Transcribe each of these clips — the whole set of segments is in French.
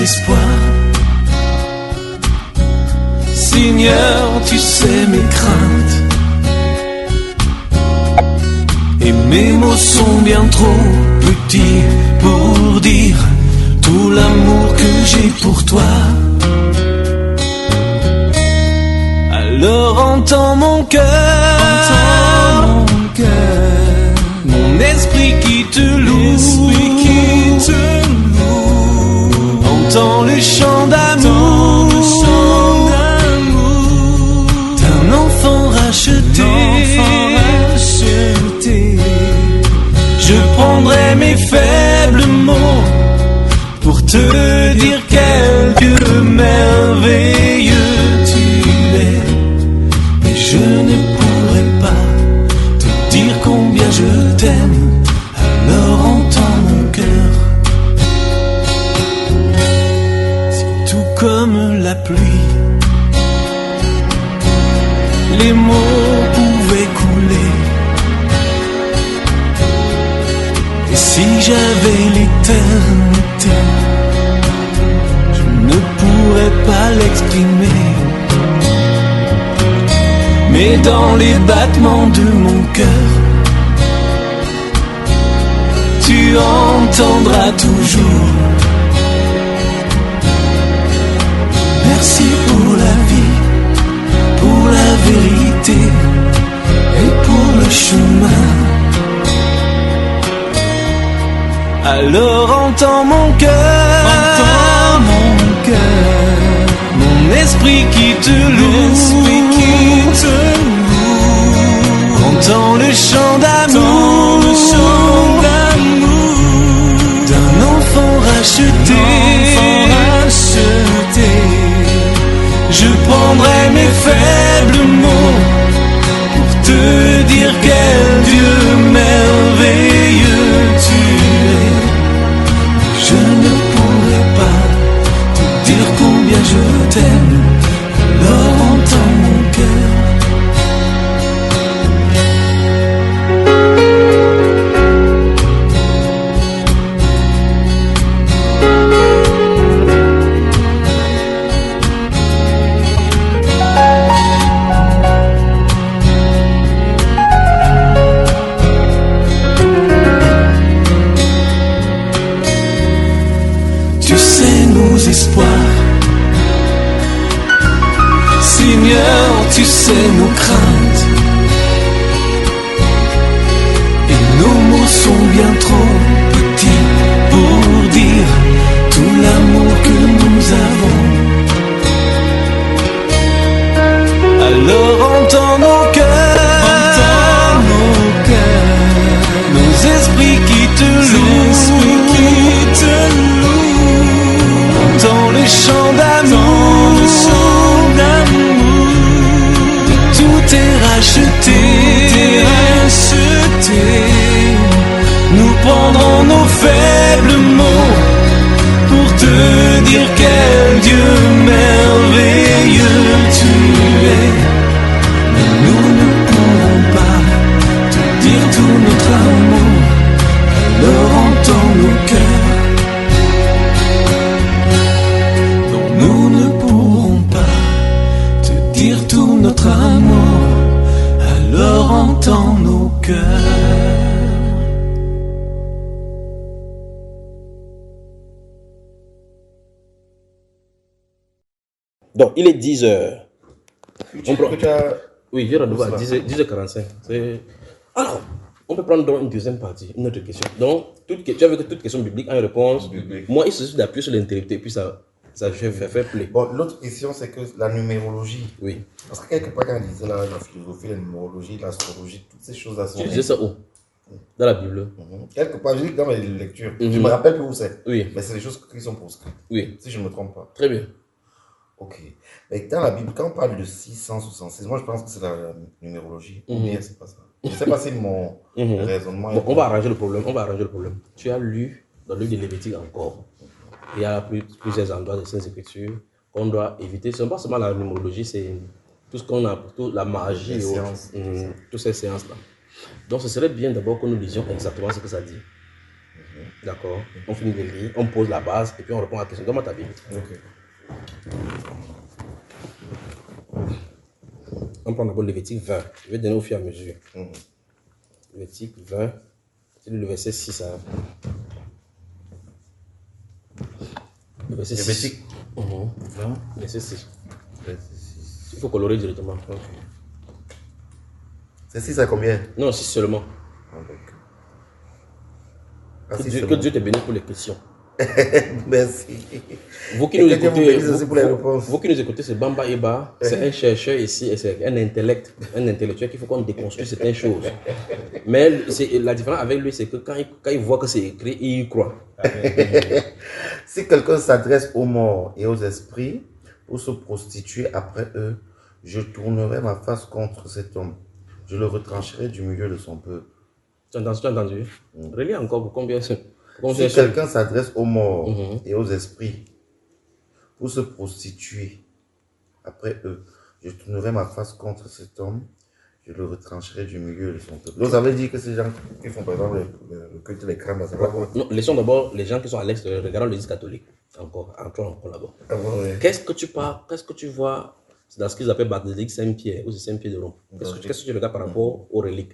espoirs. Seigneur, tu sais mes craintes. Et mes mots sont bien trop petits pour dire tout l'amour que j'ai pour toi. Alors entends mon cœur, mon esprit qui te loue, entends le chant d'amour d'un enfant racheté. Je prendrai mes faibles mots pour te dire quel Dieu merveilleux tu es. Mais je ne pourrai pas te dire combien je t'aime. Alors entends mon cœur. Si tout comme la pluie, les mots pouvaient couler. Et si j'avais l'éternité, je ne pourrais pas l'exprimer. Mais dans les battements de mon cœur, tu entendras toujours. Merci pour la vie, pour la vérité et pour le chemin. Alors entends mon cœur, mon esprit qui te loue, entends le chant d'amour d'un enfant racheté. Je prendrai mes faibles mots pour te dire quel Dieu merveilleux tu es. Je ne pourrai pas te dire combien je t'aime. Alors entends mon cœur. Espoir. Seigneur, tu sais nos craintes. Et nos mots sont bien trop petits pour dire tout l'amour que nous avons. Alors entends nos cœurs, nos esprits qui te louent. Dans le chant d'amour, tout est racheté. Nous prendrons nos faibles mots pour te dire quel Dieu merveilleux tu es. Mais nous ne pourrons pas te dire tout notre amour. Alors entends nos cœurs. Nous ne pourrons pas te dire tout notre amour, alors entends nos cœurs. Donc, il est 10 heures. Oui, j'ai rendez-vous à 10h45. Alors, on peut prendre donc une deuxième partie, une autre question. Donc, tu avais que toute question biblique a une réponse. Moi, il suffit d'appuyer sur l'interrupteur et puis ça fait play. Bon, l'autre question, c'est que la numérologie. Oui. Parce que quelque part, quand on disait la philosophie, la numérologie, l'astrologie, toutes ces choses-là sont. Tu disais ça où? Dans la Bible. Quelque part, je dis dans mes lectures. Je me rappelle plus où c'est. Oui. Mais c'est des choses qui sont proscrites. Oui. Si je ne me trompe pas. Très bien. Ok. Mais dans la Bible, quand on parle de 666, moi je pense que c'est la numérologie. Ou bien c'est pas ça. Je ne sais pas si mon raisonnement. Bon, on va arranger le problème. Tu as lu dans le livre de Lévitique encore. Il y a plusieurs endroits de Saintes Écritures qu'on doit éviter. Ce n'est pas seulement la numérologie, c'est tout ce qu'on a, toute la magie, toutes ces séances-là. Donc ce serait bien d'abord que nous lisions exactement ce que ça dit. D'accord. On finit de lire, on pose la base et puis on répond à la question. Donne-moi ta Bible. Ok. On prend d'abord Lévitique 20. Je vais donner au fur et à mesure. Lévitique 20, c'est le verset 6. Hein. Le verset 6. Lévitique 20. Verset 6. Verset 6. Il faut colorer directement. Ok. C'est 6 à combien? Non, 6 seulement. Ah, d'accord. Ah, Que six Dieu, seulement. que Dieu te bénisse pour les questions. Merci. Vous qui Et nous que Dieu vous écoutez, bénisse aussi pour les réponses. vous qui nous écoutez, c'est Bamba Eba, c'est un chercheur ici, et c'est un intellectuel qu'il faut qu'on déconstruise certaines choses. Mais la différence avec lui, c'est que quand il voit que c'est écrit, il y croit. Si quelqu'un s'adresse aux morts et aux esprits pour se prostituer après eux, je tournerai ma face contre cet homme. Je le retrancherai du milieu de son peuple. Tu as entendu? Relis encore pour combien c'est? Si quelqu'un s'adresse aux morts et aux esprits pour se prostituer après eux, je tournerai ma face contre cet homme, je le retrancherai du milieu de son peuple. Donc ça veut dire que ces gens qui font par exemple le culte des crânes, c'est pas bon. Non, laissons d'abord les gens qui sont à l'extérieur, regardons l'église catholique. Encore là-bas. Ah bon, oui. Qu'est-ce que tu vois dans ce qu'ils appellent basilique Saint-Pierre ou c'est Saint-Pierre de Rome? Qu'est-ce que tu regardes par rapport aux reliques?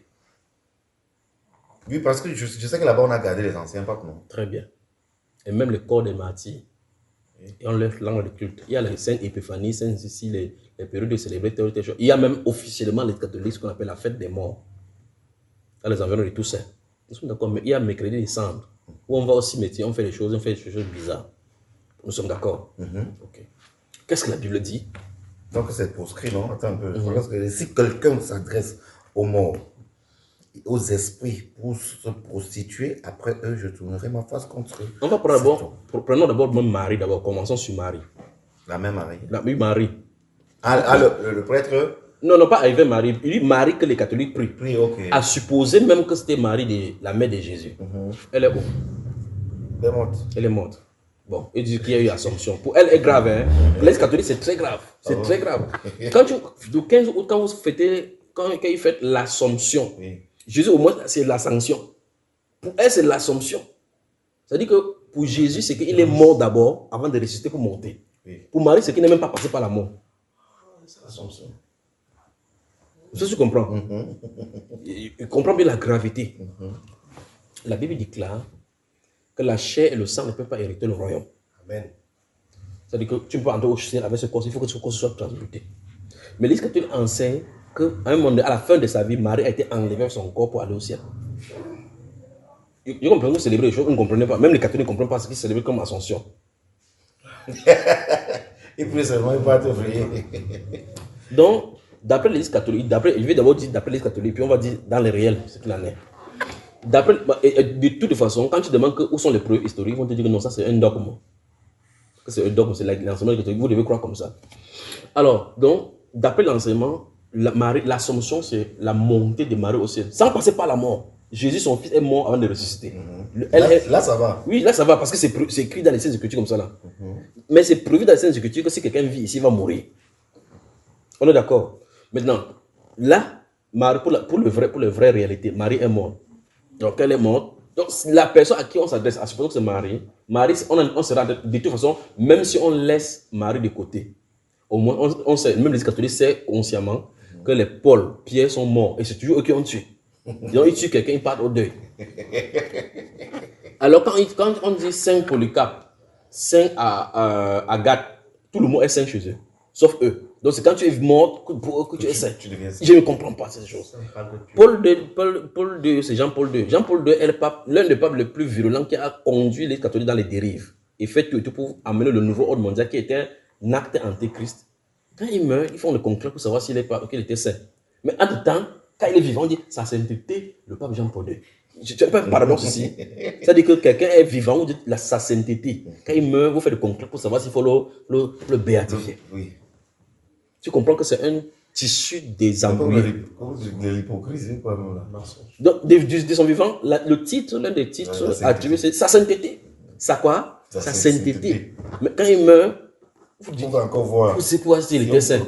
Oui, parce que je sais que là-bas on a gardé les anciens papes, non? Très bien. Et même le corps des martyrs. Et on leur langue de culte. Il y a la Sainte Épiphanie, Sainte Cécile, les périodes de célébrer telle ou telle chose. Il y a même officiellement les catholiques, ce qu'on appelle la fête des morts. Dans les environs de Toussaint. Nous sommes d'accord, mais il y a mercredi des cendres, où on va au cimetière, on fait des choses bizarres. Nous sommes d'accord. Ok. Qu'est-ce que la Bible dit? Donc c'est proscrit, non? Attends un peu. Parce que si quelqu'un s'adresse aux morts, aux esprits pour se prostituer, après eux, je tournerai ma face contre eux. On va prendre d'abord, prenons d'abord même Marie, d'abord, commençons sur Marie. La même Marie. Oui, Marie. Le prêtre? Non, pas avec Marie. Il dit Marie que les catholiques prient. Oui, ok. A supposé même que c'était Marie, la mère de Jésus. Elle est où? Elle est morte. Elle est morte. Bon, il dit qu'il y a eu Assomption. Pour elle, est grave. Hein? Pour l'Église catholique, c'est très grave. C'est très grave. Quand le 15 août, quand vous fêtez, quand il fait l'Assomption, Jésus, au moins, c'est l'Ascension. Pour elle, c'est l'Assomption. C'est-à-dire que pour Jésus, c'est qu'il est mort d'abord avant de ressusciter pour monter. Pour Marie, c'est qu'il n'est même pas passé par la mort. C'est l'Assomption. Ça, tu comprends? Il comprend bien la gravité. La Bible déclare que la chair et le sang ne peuvent pas hériter le royaume. Amen. C'est-à-dire que tu ne peux pas entrer au ciel avec ce corps, il faut que ce corps soit transmuté. Mais l'Église catholique enseigne qu'à un moment donné, à la fin de sa vie, Marie a été enlevée avec son corps pour aller au ciel. Je comprends que vous célébrez les choses, vous ne comprenez pas. Même les catholiques ne comprennent pas ce qu'ils célèbrent comme Ascension. Et puis seulement, il va te vriller. Donc, d'après l'Église catholique, je vais d'abord dire d'après l'Église catholique, puis on va dire dans les réels ce qu'il en est. De toute façon, quand tu demandes où sont les preuves historiques, ils vont te dire que non, ça c'est un dogme. Que c'est un dogme, c'est l'enseignement catholique, vous devez croire comme ça. Alors, donc, d'après l'enseignement, l'Assomption, c'est la montée de Marie au ciel, sans passer par la mort. Jésus, son fils, est mort avant de ressusciter. Là, ça va. Oui, là, ça va, parce que c'est écrit dans les Saintes Écritures comme ça. Là. Mais c'est prévu dans les Saintes Écritures que si quelqu'un vit ici, il va mourir. On est d'accord. Maintenant, là, Marie, pour les vraies réalités, Marie est morte. Donc, elle est morte. Donc, la personne à qui on s'adresse, à supposer que c'est Marie, on sera de toute façon, même si on laisse Marie de côté, au moins, on sait, même les catholiques savent consciemment que les Paul, Pierre sont morts. Et c'est toujours eux qui ont tué. Donc, ils tuent quelqu'un, ils partent au deuil. Alors, quand on dit Saint Polycarpe, Saint Agathe, tout le monde est saint chez eux, sauf eux. Donc, c'est quand tu es mort que tu es saint. Je ne comprends pas ces choses. Paul II, c'est Jean-Paul II. Jean-Paul II est l'un des papes les plus virulents qui a conduit les catholiques dans les dérives et fait tout pour amener le nouveau ordre mondial qui était un acte antéchrist. Quand il meurt, ils font le conclave pour savoir qu'il était saint. Mais en tout temps, quand il est vivant, on dit sa sainteté, le pape Jean-Paul II. Tu n'as pas un paradoxe ici. C'est-à-dire que quelqu'un est vivant, vous dites sa sainteté. Quand il meurt, vous faites le conclave pour savoir s'il faut le béatifier. Oui. Tu comprends que c'est un tissu désembrouillé. De l'hypocrisie, quoi, là. Donc, de son vivant, le titre, l'un des titres attribués, c'est sa sainteté. Sa quoi? Sa sainteté. Mais quand il meurt, vous dites, on va encore voir. c'est quoi s'il était saint?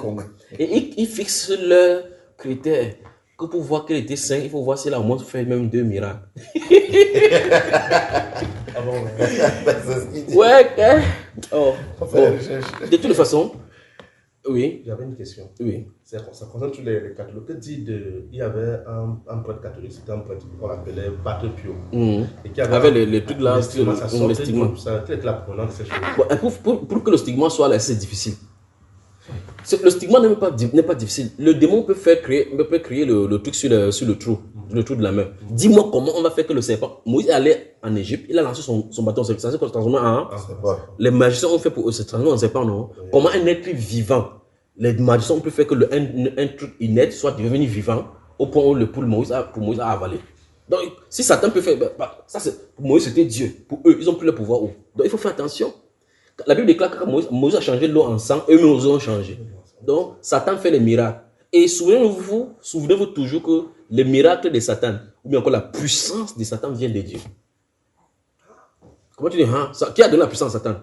Et ils fixent leurs critères. que pour voir qu'elle était sainte, il faut voir si elle a au moins fait même 2 miracles. Ah bon, C'est ce qu'il dit. Ouais, hein? Oh. On fait la Bon. recherche. De toute façon, oui, j'avais une question. oui. Ça concerne tous les catholiques. Que dit de. Il y avait un prêtre catholique, c'était un prêtre qu'on appelait Padre Pio. Mhm. Et qui avait Avec les trucs là, les stigmates, ça les sortait stigmates. d'où? Ça, quelle est la provenance de ces choses? Bon, pour que le stigma soit là, c'est difficile. Le stigma n'est pas difficile. Le démon peut créer le truc sur le trou de la main. Dis-moi comment on va faire que le serpent. Moïse est allé en Égypte, il a lancé son bâton, c'est ça se transforme en. C'est pas. Les magiciens ont fait pour eux, se transformer en serpent, non? Oui. Comment un être vivant, les magiciens ont pu faire que un truc inerte soit devenu vivant au point où pour Moïse a avalé. Donc, si Satan peut faire, ça c'est, pour Moïse c'était Dieu. Pour eux, ils ont plus le pouvoir. Donc, il faut faire attention. La Bible déclare que quand Moïse a changé l'eau en sang, eux-mêmes ont changé. Donc, Satan fait les miracles. Et souvenez-vous toujours que les miracles de Satan, ou bien encore la puissance de Satan vient de Dieu. Comment tu dis, hein? Qui a donné la puissance à Satan?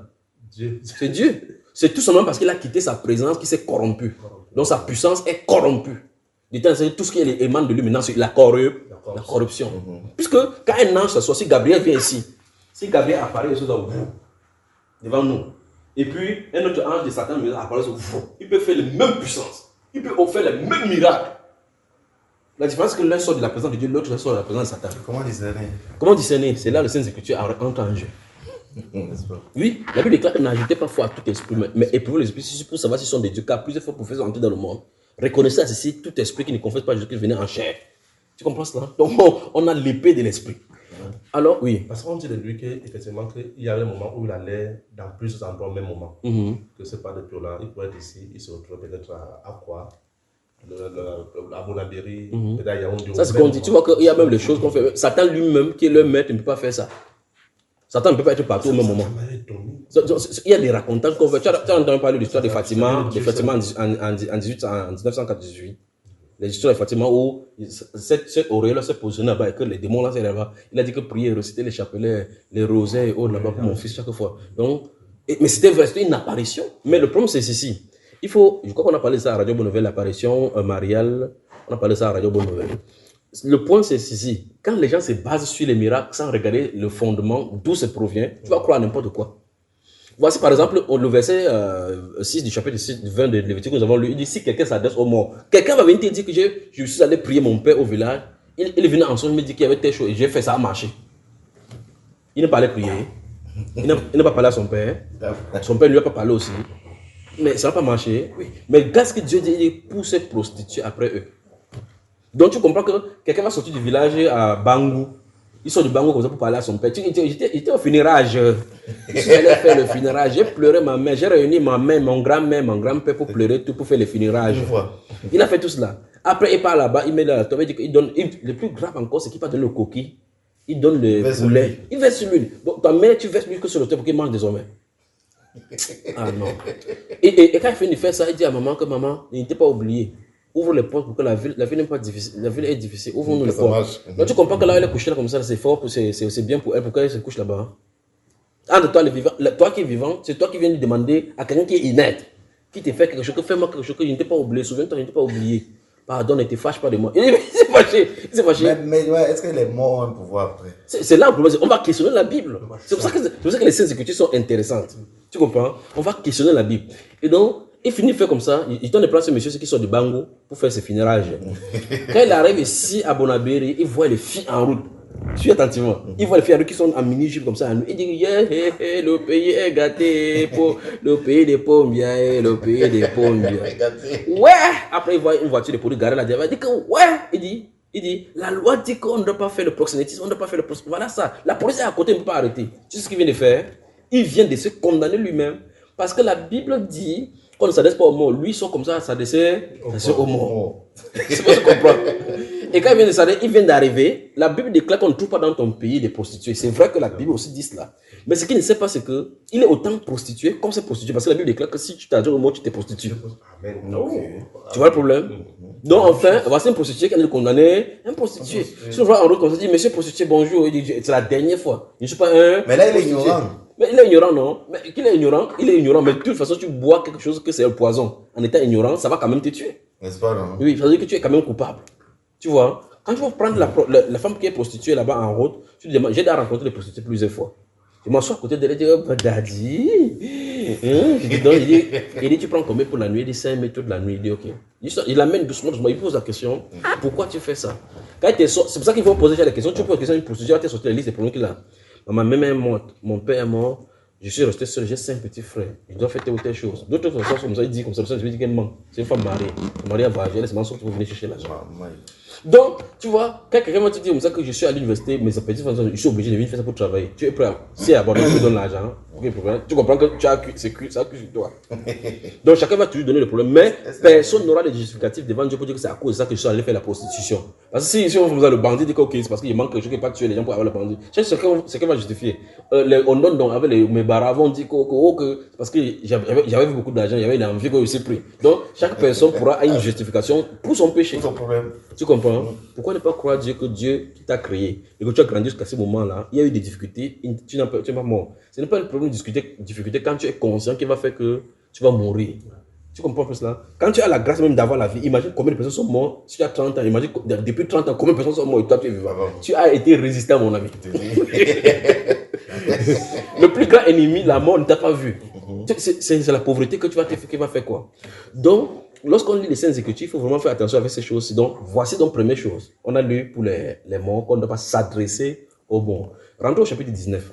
Dieu. C'est Dieu. C'est tout simplement parce qu'il a quitté sa présence qu'il s'est corrompu. Donc sa puissance est corrompue. C'est tout ce qui émane de lui maintenant, c'est la corruption. Puisque quand un ange s'assoit, si Gabriel vient ici, si Gabriel apparaît devant nous, et puis un autre ange de Satan apparaît sur vous, il peut faire les mêmes puissances. Il peut faire les mêmes miracles. La différence, c'est que l'un sort de la présence de Dieu, l'autre sort de la présence de Satan. Comment discerner? Comment discerner? C'est là le Saint Écriture entre en jeu. N'est-ce pas? Oui, la Bible déclare que n'ajoutez pas foi à tout esprit, mais éprouvez l'esprit pour savoir s'ils sont des dieux, car plusieurs fois pour faire entrer dans le monde. Reconnaissez à ceci tout esprit qui ne confesse pas Jésus-Christ venait en chair. Tu comprends cela? Donc on a l'épée de l'esprit. Alors, oui. Parce qu'on dit de lui qu'effectivement, qu'il y avait un moment où il allait dans plusieurs endroits au même moment. Que ce n'est pas de Pio là, il pourrait être ici, il se retrouve peut-être à quoi? À Bonabéry, peut-être à Yaoundé. Ça, c'est ce qu'on dit. Tu vois qu'il y a même les choses qu'on fait. Satan lui-même, qui est le maître, ne peut pas faire ça. Satan ne peut pas être partout au même moment. Il y a des racontages qu'on fait. Tu as entendu parler de l'histoire de Fatima, en 1948. Les histoires de Fatima où cette auréole s'est positionnée là-bas et que les démons là, c'est là-bas. Il a dit que prier, reciter les chapelets, les rosets et autres là-bas pour mon fils chaque fois. Donc, mais c'était vrai, c'était une apparition. Mais le problème, c'est ceci. Je crois qu'on a parlé de ça à Radio Bonne Nouvelle, l'apparition mariale. On a parlé de ça à Radio Bonne Nouvelle. Le point, c'est ceci. Quand les gens se basent sur les miracles sans regarder le fondement, d'où ça provient, tu vas croire n'importe quoi. Voici par exemple le verset 6 du chapitre 20 de Lévitique que nous avons lu. Il dit si quelqu'un s'adresse aux morts, quelqu'un va venir te dire que je suis allé prier mon père au village. Il est venu en songe, il me dit qu'il y avait telle chose et j'ai fait ça à marcher. Il n'a pas allé prier. Il n'a pas parlé à son père. Son père ne lui a pas parlé aussi. Mais ça n'a pas marché. Oui. Mais regarde ce que Dieu dit, il pousse ces prostituées après eux. Donc tu comprends que quelqu'un va sortir du village à Bangou. Il sort du Bangou comme ça pour parler à son père. J'étais au finirage. Je suis allé faire le finirage. J'ai pleuré ma mère. J'ai réuni ma mère, mon grand-mère, mon grand-père pour pleurer tout pour faire le finirage. Il a fait tout cela. Après, il part là-bas, il met dans la tombe, il donne. Le plus grave encore, c'est qu'il va donner le coquille. Il donne le poulet. Il verse sur lui. Donc ta mère, tu verses lui que sur le thé pour qu'il mange désormais. Ah non. Et quand il finit de faire ça, il dit à maman que maman, il n'était pas oublié. Ouvre les portes pour que la ville n'est pas difficile. La ville est difficile. Ouvre-nous les portes. Donc tu comprends que là, elle est couchée là comme ça, c'est fort, c'est bien pour elle, pour qu'elle se couche là-bas. Entre toi, toi qui es vivant, c'est toi qui viens lui demander à quelqu'un qui est inerte, qui te fait quelque chose, que fais-moi quelque chose que je n'étais pas oublié. Souviens-toi, je n'étais pas oublié. Pardon, ne te fâche pas de moi. Il s'est fâché. Mais ouais, est-ce que les morts ont un pouvoir après? C'est là le problème. On va questionner la Bible. C'est pour ça que les Saintes Écritures sont intéressantes. Tu comprends? On va questionner la Bible. Et donc, il finit de faire comme ça. Il donne des plans à ce monsieur qui sort du Bango pour faire ses funérailles. Quand il arrive ici à Bonabéry, il voit les filles en route. Suis attentivement. Il voit les filles en route qui sont en mini-jupe comme ça. Il dit yeah, le pays est gâté. Le pays des pommes bien. Le pays des pommes bien. Ouais! Après, il voit une voiture de police garée là. Il dit que ouais! Il dit, la loi dit qu'on ne doit pas faire le proxénétisme, on ne doit pas faire le proxénétisme. Voilà ça. La police est à côté, on ne peut pas arrêter. Tu sais ce qu'il vient de faire? Il vient de se condamner lui-même. Parce que la Bible dit qu'on ne s'adresse pas aux morts. Lui, ils sont comme ça, s'adresser aux morts. C'est pas ce qu'on comprend. Et quand il vient d'arriver, la Bible déclare qu'on ne trouve pas dans ton pays des prostituées. C'est vrai que la Bible aussi dit cela. Mais ce qu'il ne sait pas, c'est qu'il est autant prostitué comme c'est prostitué. Parce que la Bible déclare que si tu t'adresses aux morts, tu t'es prostitué. Tu vois le problème? Donc enfin, voici un prostitué qui est condamné, un prostitué. Si on voit en route comme ça, dit, monsieur prostitué, bonjour, il dit, c'est la dernière fois. Je ne suis pas un. Mais là, il est ignorant. Mais il est ignorant, non? Mais qu'il est ignorant, il est ignorant. Mais de toute façon, tu bois quelque chose que c'est un poison. En étant ignorant, ça va quand même te tuer. N'est-ce pas, non? Oui, ça veut dire que tu es quand même coupable. Tu vois, quand tu vas prendre la femme qui est prostituée là-bas en route, tu te demandes, j'ai déjà rencontré des prostituées plusieurs fois. Je m'assois à côté d'elle et je dis, oh, daddy. Il dit, tu prends combien pour la nuit? Il dit, 5 mètres de la nuit. Il dit, ok. Il l'amène doucement, il pose la question, pourquoi tu fais ça? C'est pour ça qu'il faut poser des questions. Tu poses la question à une prostituée, tu as sorti la liste des problèmes qu'il a. Ma mère est morte, mon père est mort, je suis resté seul, j'ai 5 petits frères. Je dois faire telle ou telle chose. D'autres façons, comme ça, il dit comme ça, je lui dis qu'elle ment. C'est une femme mariée. Mariée à voyager, elle se met pour venir chercher l'argent. Donc, tu vois, quand quelqu'un m'a dit comme ça que je suis à l'université, mais sa petite femme, je suis obligé de venir faire ça pour travailler. Tu es prêt à, si à tu me donnes l'argent, tu comprends que tu as c'est ça que je dois. Donc, chacun va toujours donner le problème, mais personne n'aura de justificatif devant Dieu pour dire que c'est à cause de ça que je suis allé faire la prostitution. Parce que si on faisait le bandit, dit que ok, c'est parce qu'il manque quelque chose qui n'est pas tuer les gens pour avoir le bandit. Chacun va justifier. On donne donc avec mes baravons, on dit que c'est parce que j'avais vu beaucoup d'argent, il y avait l'envie que je suis pris. Donc, chaque personne pourra avoir une justification pour son péché. Pour son problème. Tu comprends? Pourquoi ne pas croire Dieu que Dieu qui t'a créé et que tu as grandi jusqu'à ce moment-là, il y a eu des difficultés, tu n'es pas mort. Ce n'est pas un problème de difficulté quand tu es conscient qu'il va faire que tu vas mourir. Tu comprends un peu cela? Quand tu as la grâce même d'avoir la vie, imagine combien de personnes sont mortes. Si tu as 30 ans, imagine depuis 30 ans, combien de personnes sont mortes et toi tu es vivant. Tu as été résistant, mon ami. Le plus grand ennemi, la mort, ne t'a pas vu. C'est la pauvreté que tu vas faire quoi? Donc, lorsqu'on lit les Saintes Écritures, il faut vraiment faire attention avec ces choses. Donc, voici donc première chose. On a lu pour les morts qu'on ne doit pas s'adresser aux morts. Rentrons au chapitre 19.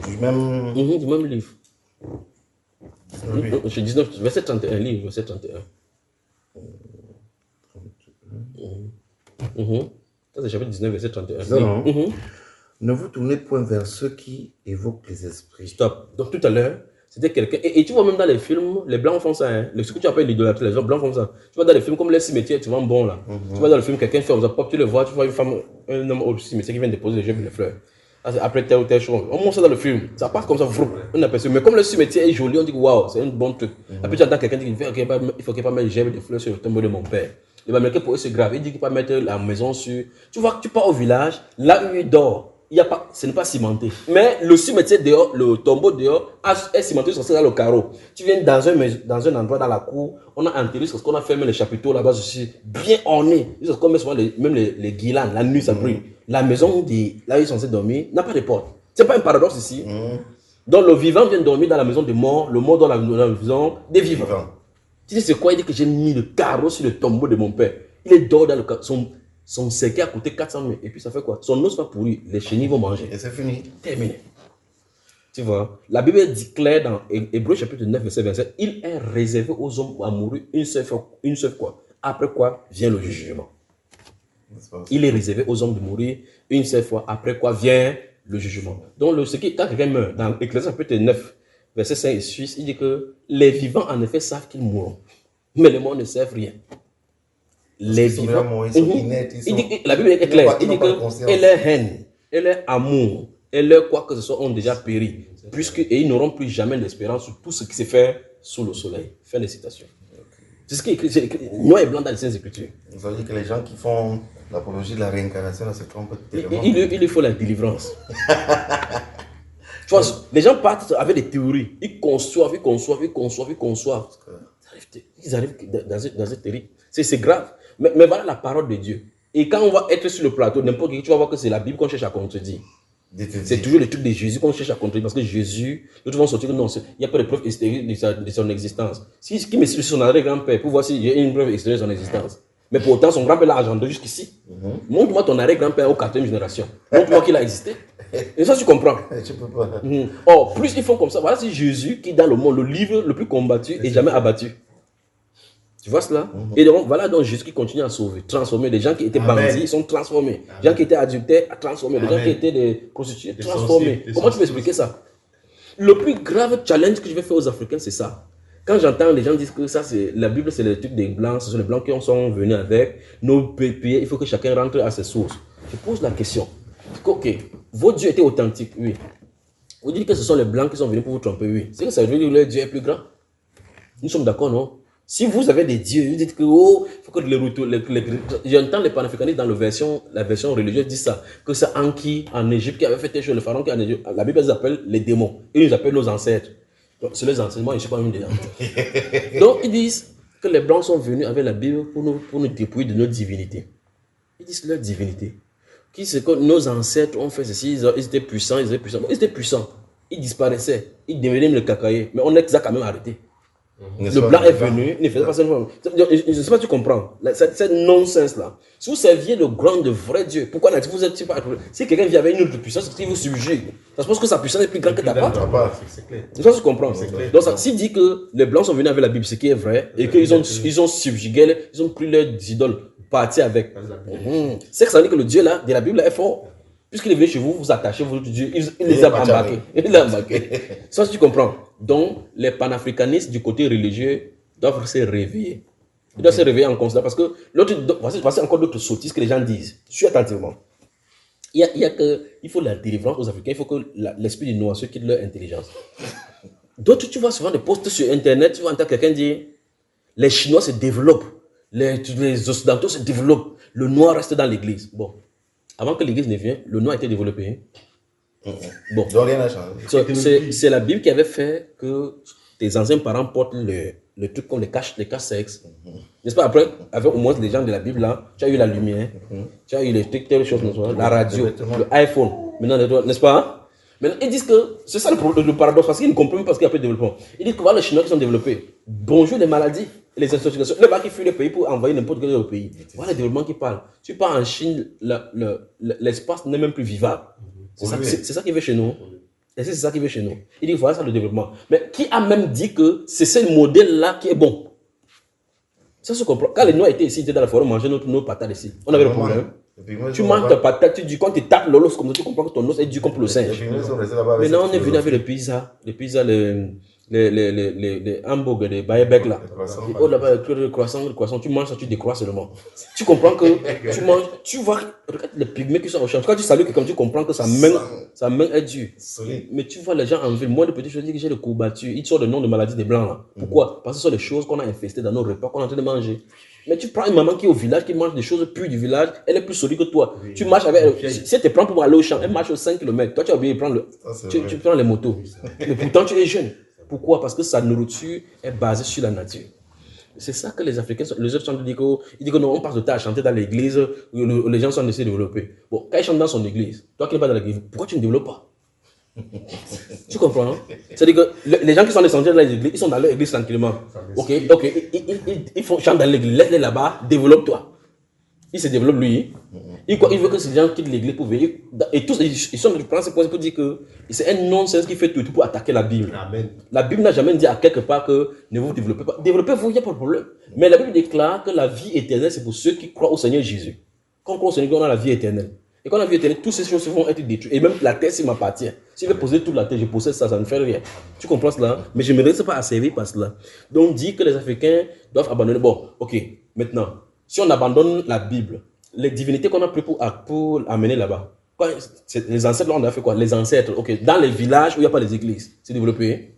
Du même livre. Je 19, verset 31, livre, verset 31. Ça, c'est chapitre 19, verset 31. Non. Ne vous tournez point vers ceux qui évoquent les esprits. Stop. Donc, tout à l'heure, c'était quelqu'un. Et tu vois, même dans les films, les blancs font ça. Hein. Ce que tu appelles l'idolâtrie, les gens blancs font ça. Tu vois, dans les films comme Les Cimetières, tu vois, bon là. Tu vois, dans le film, quelqu'un fait comme ça, pop, tu le vois, tu vois une femme, un homme au cimetière qui vient déposer les jeux et les fleurs. Après telle ou telle chose. On montre ça dans le film. Ça passe comme ça, on aperçoit. Mais comme le cimetière est joli, on dit waouh, c'est un bon truc. Après, tu entends quelqu'un dire il faut qu'il pas mettre des fleurs sur le tombeau de mon père. Il va mettre pour eux, c'est grave. Il dit qu'il ne peut pas mettre la maison sur. Tu vois que tu pars au village, là où il dort. Ce n'est pas cimenté. Mais le cimetière dehors, le tombeau dehors, est cimenté sur le carreau. Tu viens dans un endroit dans la cour, on a enterré ce qu'on a fermé les chapiteaux là-bas, aussi bien orné. C'est ce qu'on met souvent même les guirlandes, la nuit ça brille. La maison là où ils sont censés dormir n'a pas de porte. C'est pas un paradoxe ici. Donc le vivant vient dormir dans la maison des morts, le mort dans la maison des vivants. Tu sais c'est quoi? Il dit que j'ai mis le carreau sur le tombeau de mon père. Il est dehors dans le carreau. Son cercueil a coûté 400 000. Et puis ça fait quoi? Son os va pourrir. Les chenilles vont manger. Et c'est fini. Terminé. Tu vois? La Bible dit clair dans Hébreux chapitre 9, verset 27. Il est réservé aux hommes à mourir une seule fois. Après quoi vient le jugement. Il est réservé aux hommes de mourir une seule fois. Après quoi vient le jugement. Donc quand quelqu'un meurt, dans Ecclésiaste chapitre 9, verset 5 et 6, il dit que les vivants en effet savent qu'ils mourront. Mais les morts ne savent rien. Les vivants, la Bible est claire. Il dit que leur haine, et leur amour, et leur quoi que ce soit ont déjà péri. Et ils n'auront plus jamais d'espérance sur tout ce qui s'est fait sous le soleil. Fin de citation. C'est ce qui est écrit, noir et blanc dans les Saintes Écritures. Ça veut dire que les gens qui font l'apologie de la réincarnation se trompent tellement. Il faut la délivrance. Tu vois, les gens partent avec des théories. Ils conçoivent. Ils arrivent dans cette théorie. C'est grave. Mais voilà la parole de Dieu. Et quand on va être sur le plateau, n'importe qui, tu vas voir que c'est la Bible qu'on cherche à contredire. C'est toujours le truc de Jésus qu'on cherche à contredire. Parce que Jésus, nous devons sortir que non, il n'y a pas de preuve extérieure de son existence. Qui me suit son arrière-grand-père pour voir s'il y a une preuve extérieure de son existence. Mais pourtant, son grand-père l'a agendé jusqu'ici. Montre-moi ton arrière-grand-père aux 4e génération. Montre-moi qu'il a existé. Et ça, tu comprends. Tu peux pas. Or, plus ils font comme ça, voilà, c'est Jésus qui, dans le monde, le livre le plus combattu et jamais abattu. Tu vois cela? Et donc, voilà donc Jésus qui continue à sauver, transformer. Les gens qui étaient bandits, ils sont transformés. Les gens qui étaient adultères, transformés. Les gens qui étaient des prostituées, transformés. Comment tu peux expliquer ça? Le plus grave challenge que je vais faire aux Africains, c'est ça. Quand j'entends les gens dire que ça, c'est la Bible, c'est le truc des Blancs, ce sont les Blancs qui sont venus avec nos pays, il faut que chacun rentre à ses sources. Je pose la question. Ok, votre Dieu était authentique, oui. Vous dites que ce sont les Blancs qui sont venus pour vous tromper, oui. C'est que ça veut dire que leur Dieu est plus grand. Nous sommes d'accord, non? Si vous avez des dieux, vous dites que il faut que j'entends les panafricanistes dans la version religieuse disent ça, que c'est Anki en Égypte qui avait fait telle chose, le pharaon qui en Égypte, la Bible les appelle les démons, ils les appellent nos ancêtres. Donc c'est les enseignements, je ne sais pas même des Donc ils disent que les Blancs sont venus avec la Bible pour nous dépouiller de notre divinité. Ils disent leur divinité. Qui c'est que nos ancêtres ont fait ceci, ils étaient puissants, ils étaient puissants. Bon, ils étaient puissants. Ils disparaissaient. Ils devenaient le cacaïer. Mais on les a quand même arrêtés. Le blanc est venu, il ne faisait pas ça. Je ne sais pas si tu comprends. Cette nonsense-là. Si vous serviez le grand, de vrai Dieu, pourquoi vous êtes pas. Si quelqu'un vit avec une autre puissance, c'est qu'il vous subjugue. Ça se pense que sa puissance est plus grande que ta part. C'est clair. C'est ça que tu comprends. Donc, s'il dit que les blancs sont venus avec la Bible, ce qui est vrai, et qu'ils ont subjugué, ils ont pris leurs idoles, parti avec. C'est que ça veut dire que le Dieu là, de la Bible là, est fort. Puisqu'il est venu chez vous, vous attachez votre Dieu, il les a embarqués. Il les a embarqués. Ça, tu comprends. Donc, les panafricanistes du côté religieux doivent se réveiller. Ils doivent se réveiller en constat parce que voici encore d'autres sottises que les gens disent. Suis attentivement. Il faut la délivrance aux Africains, il faut que l'esprit du noir quitte leur intelligence. D'autres, tu vois souvent des posts sur Internet, tu vois entendre quelqu'un dire les Chinois se développent, les Occidentaux se développent, le noir reste dans l'église. Bon. Avant que l'église ne vienne, le noir a été développé. Bon. Donc rien n'a changé. C'est la Bible qui avait fait que tes anciens parents portent le truc comme les caches sexe. N'est-ce pas? Après, avec au moins les gens de la Bible là, tu as eu la lumière, tu as eu les trucs, telles choses, la radio, le iPhone. Maintenant, n'est-ce pas? Maintenant, ils disent que c'est ça le paradoxe, parce qu'ils ne comprennent pas ce qu'il y a peu de développement. Ils disent que voilà les Chinois qui sont développés. Bonjour les maladies. Les intoxications, les gens qui fuient le pays pour envoyer n'importe quel autre pays. Voilà le développement qui parle. Tu pars en Chine, l'espace n'est même plus vivable. C'est ça qui veut chez nous. Et c'est ça qui veut chez nous. Il dit voilà ça le développement. Mais qui a même dit que c'est ce modèle-là qui est bon? Ça se comprend. Quand les Noirs étaient ici, ils étaient dans la forêt, manger nos patates ici. On avait le problème. Tu manges ta patate, tu dis quand tu tapes l'os comme ça, tu comprends que ton os est dur comme le singe. Maintenant on est venu avec le pizza, les hamburgers, les bayebeck là. Oh là-bas, le croissant, tu manges ça, tu décrois seulement. Tu comprends que tu manges, tu vois, regarde les pygmées qui sont au champ. Quand tu salues quelqu'un, tu comprends que sa main est dure. Mais tu vois les gens en ville, moi de petits, je dis que j'ai le courbature, ils sortent le nom de maladie des blancs là. Pourquoi? Parce que ce sont des choses qu'on a infestées dans nos repas, qu'on est en train de manger. Mais tu prends une maman qui est au village, qui mange des choses pures du village, elle est plus solide que toi. Tu marches avec elle, si elle te prend pour aller au champ, elle marche 5 km. Toi, tu as oublié de prendre tu prends les motos. Mais pourtant, tu es jeune. Pourquoi? Parce que sa nourriture est basée sur la nature. C'est ça que les Africains, les autres sont disent que non, on passe le temps à chanter dans l'église, les gens sont laissés développer. Bon, quand ils chantent dans son église, toi qui n'es pas dans l'église, pourquoi tu ne développes pas? Tu comprends? C'est-à-dire que les gens qui sont descendus dans l'église, ils sont dans leur église tranquillement. Ok, ils font chanter dans l'église, laisse-les là-bas, développe-toi. Il se développe lui. Il veut que ces gens quittent l'église pour venir. Et tous, ils sont de prendre ce point pour dire que c'est un non-sens qui fait tout pour attaquer la Bible. Amen. La Bible n'a jamais dit à quelque part que ne vous développez pas. Développez-vous, il n'y a pas de problème. Mais la Bible déclare que la vie éternelle, c'est pour ceux qui croient au Seigneur Jésus. Quand on croit au Seigneur, on a la vie éternelle. Et quand on a la vie éternelle, toutes ces choses vont être détruites. Et même la terre, s'il m'appartient. Si je vais poser toute la terre, je possède ça, ça ne fait rien. Tu comprends cela? Mais je ne me laisse pas asservir par cela. Donc, on dit que les Africains doivent abandonner. Bon, ok, maintenant, si on abandonne la Bible, les divinités qu'on a pris pour amener là-bas, les ancêtres, là, on a fait quoi? Les ancêtres, ok, dans les villages où il n'y a pas les églises, c'est développé.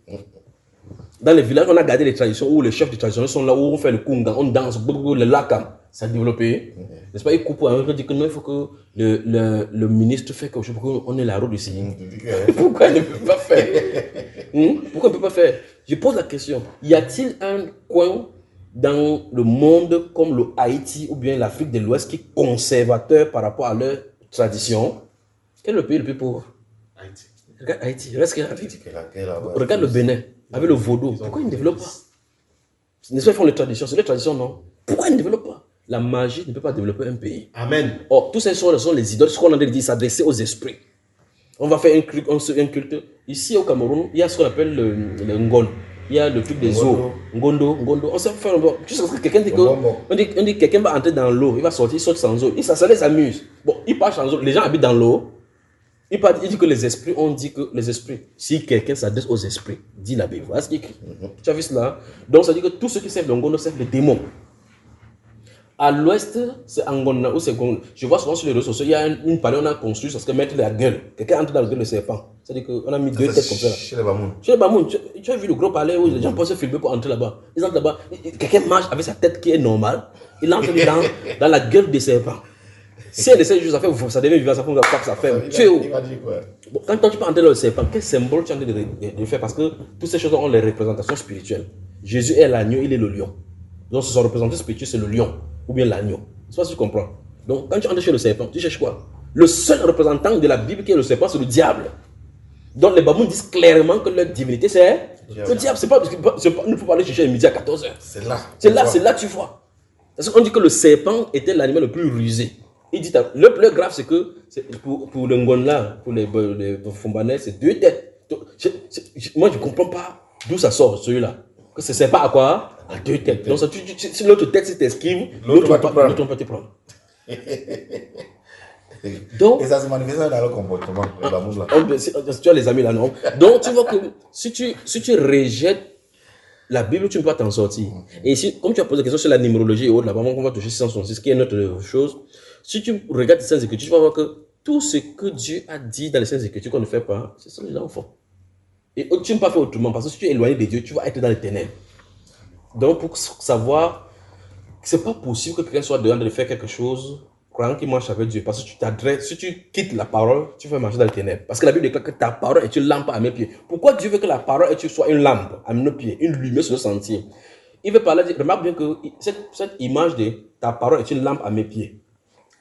Dans les villages, on a gardé les traditions où les chefs de tradition sont là, où on fait le kunga, on danse, le lakam, ça a développé. N'est-ce pas? Ils coupent un peu, dit que non, il faut que le ministre fasse quelque chose pour qu'on ait la route ici. Pourquoi il ne peut pas faire? Pourquoi il ne peut pas faire? Je pose la question, y a-t-il un coin dans le monde comme le Haïti ou bien l'Afrique de l'Ouest qui est conservateur par rapport à leur tradition? Quel est le pays le plus pauvre? Haïti. Regarde Haïti, regarde le Bénin avec le vaudou. Pourquoi ils ne développent pas? N'est-ce pas, ils font les traditions, c'est les traditions, non? Pourquoi ils ne développent pas? La magie ne peut pas développer un pays. Amen. Or, tous ces sont les idoles, ce qu'on a dit, s'adresser aux esprits. On va faire un culte. Ici au Cameroun, il y a ce qu'on appelle le Ngon. Il y a le truc des eaux. Ngondo. On sait faire un peu. Tu sais que quelqu'un dit que. On dit que quelqu'un va entrer dans l'eau, il va sortir, il saute sans eau. Ça les amuse. Bon, il part sans eau. Les gens habitent dans l'eau. Il dit que les esprits, on dit que les esprits, si quelqu'un s'adresse aux esprits, dit la Bible. Voilà ce qu'il écrit. Tu as vu cela? Donc ça dit que tous ceux qui servent le Ngondo servent les démons. À l'ouest, c'est Angona ou c'est Ngondo. Je vois souvent sur les réseaux sociaux, il y a une palais, on a construit, ça serait mettre la gueule. Quelqu'un entre dans la gueule de serpent. C'est-à-dire qu'on a mis deux têtes comme ça. Chez les Bamoun. Chez les Bamoun, tu as vu le gros palais où les gens peuvent se filmer pour entrer là-bas. Ils entrent là-bas. Quelqu'un marche avec sa tête qui est normale. Il entre dans la gueule des serpents. Si elle essaie juste à faire, ça devient vivant, ça fait. Tu es où? Bon, quand tu peux entrer dans le serpent, quel symbole tu es en train de faire? Parce que toutes ces choses ont les représentations spirituelles. Jésus est l'agneau, il est le lion. Donc, son représentant spirituel, c'est le lion ou bien l'agneau. C'est pas si tu comprends. Donc, quand tu entres chez le serpent, tu cherches quoi? Le seul représentant de la Bible qui est le serpent, c'est le diable. Donc, les Babouns disent clairement que leur divinité, c'est le diable. Il ne faut pas aller chercher le midi à 14h. C'est là. C'est là que tu vois. Parce qu'on dit que le serpent était l'animal le plus rusé. Il dit, le plus grave, c'est que pour le Ngonla, pour les Fombanais, c'est 2 têtes. Donc, moi, je ne comprends pas d'où ça sort, celui-là. Que ce serpent à quoi? À 2 têtes. Donc, si l'autre tête, si tu esquives, l'autre va te prendre. Donc, et ça se manifeste dans le comportement. Tu as les amis là, non? Donc, tu vois que si tu rejettes la Bible, tu ne peux pas t'en sortir. Et ici, comme tu as posé la question sur la numérologie et autres, là, on va toucher 666, qui est une autre chose. Si tu regardes les Saintes Écritures, tu vas voir que tout ce que Dieu a dit dans les Saintes Écritures qu'on ne fait pas, c'est ça les enfants. Et tu ne peux pas faire autrement, parce que si tu es éloigné de Dieu, tu vas être dans les ténèbres. Donc, pour savoir, c'est pas possible que quelqu'un soit dehors de faire quelque chose, croyant qu'il marche avec Dieu. Parce que tu t'adresses, si tu quittes la parole, tu vas marcher dans les ténèbres. Parce que la Bible déclare que ta parole est une lampe à mes pieds. Pourquoi Dieu veut que la parole soit une lampe à nos pieds, une lumière sur le sentier? Il veut parler, remarque bien que cette image de ta parole est une lampe à mes pieds.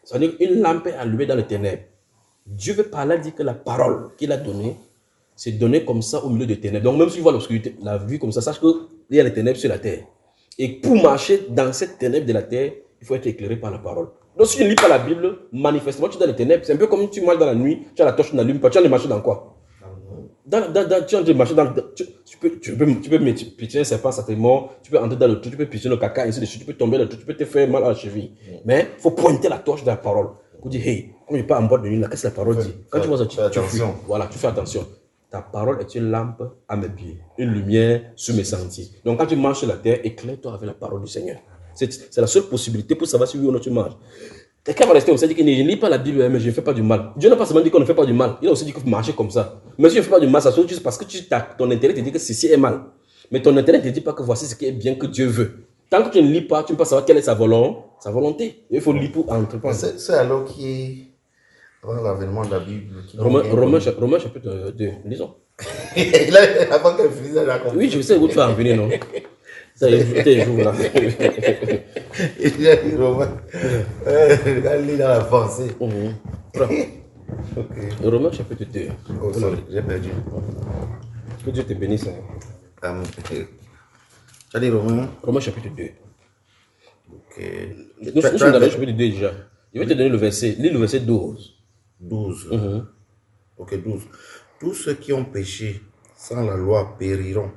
C'est-à-dire une lampe est allumée dans les ténèbres. Dieu veut parler, dire que la parole qu'il a donnée, c'est donné comme ça au milieu des ténèbres. Donc même si tu vois l'obscurité, la vue comme ça, sache qu'il y a les ténèbres sur la terre. Et pour marcher dans cette ténèbre de la terre, il faut être éclairé par la parole. Donc si tu ne lis pas la Bible, manifestement tu es dans les ténèbres. C'est un peu comme tu marches dans la nuit, tu as la torche, tu n'allumes pas, tu as les marcher dans quoi? Tu as de marcher dans... Tu peux pitcher un serpent, ça te mord, tu peux entrer dans le trou, tu peux pitcher le caca, ainsi de suite, tu peux tomber dans le trou, tu peux te faire mal à la cheville. Mais il faut pointer la torche de la parole. Pour dire, hey, comme je pars en boîte de nuit, qu'est-ce que la parole dit? Quand tu vois ça, tu fuis. Voilà, tu fais attention. Ta parole est une lampe à mes pieds, une lumière sur mes sentiers. Donc quand tu marches sur la terre, éclaire-toi avec la parole du Seigneur. C'est la seule possibilité pour savoir si oui ou non tu marches. Quelqu'un va rester comme ça, dit qu'il ne lit pas la Bible, mais je ne fais pas du mal. Dieu n'a pas seulement dit qu'on ne fait pas du mal, il a aussi dit qu'il faut marcher comme ça. Mais si je ne fais pas du mal, ça se trouve juste parce que ton intérêt te dit que ceci est mal. Mais ton intérêt ne te dit pas que voici ce qui est bien que Dieu veut. Tant que tu ne lis pas, tu ne peux pas savoir quelle est sa volonté. Il faut lire pour entreprendre. C'est alors qui est avant l'avènement de la Bible. Romains chapitre 2, lisons. Avant qu'elle finisse, elle a compris. Oui, je sais où tu vas en venir, non? Ça y est, tes jours là. Il a dit Romain. Regarde, lit dans la pensée. Okay. Romains chapitre 2. Oh, sorry, j'ai perdu. Que Dieu te bénisse. Tu as dit Romain? Romains chapitre 2. Ok. Nous sommes dans le chapitre 2 déjà. Je vais te donner le verset. Lis le verset 12. 12. Ok, 12. Tous ceux qui ont péché sans la loi périront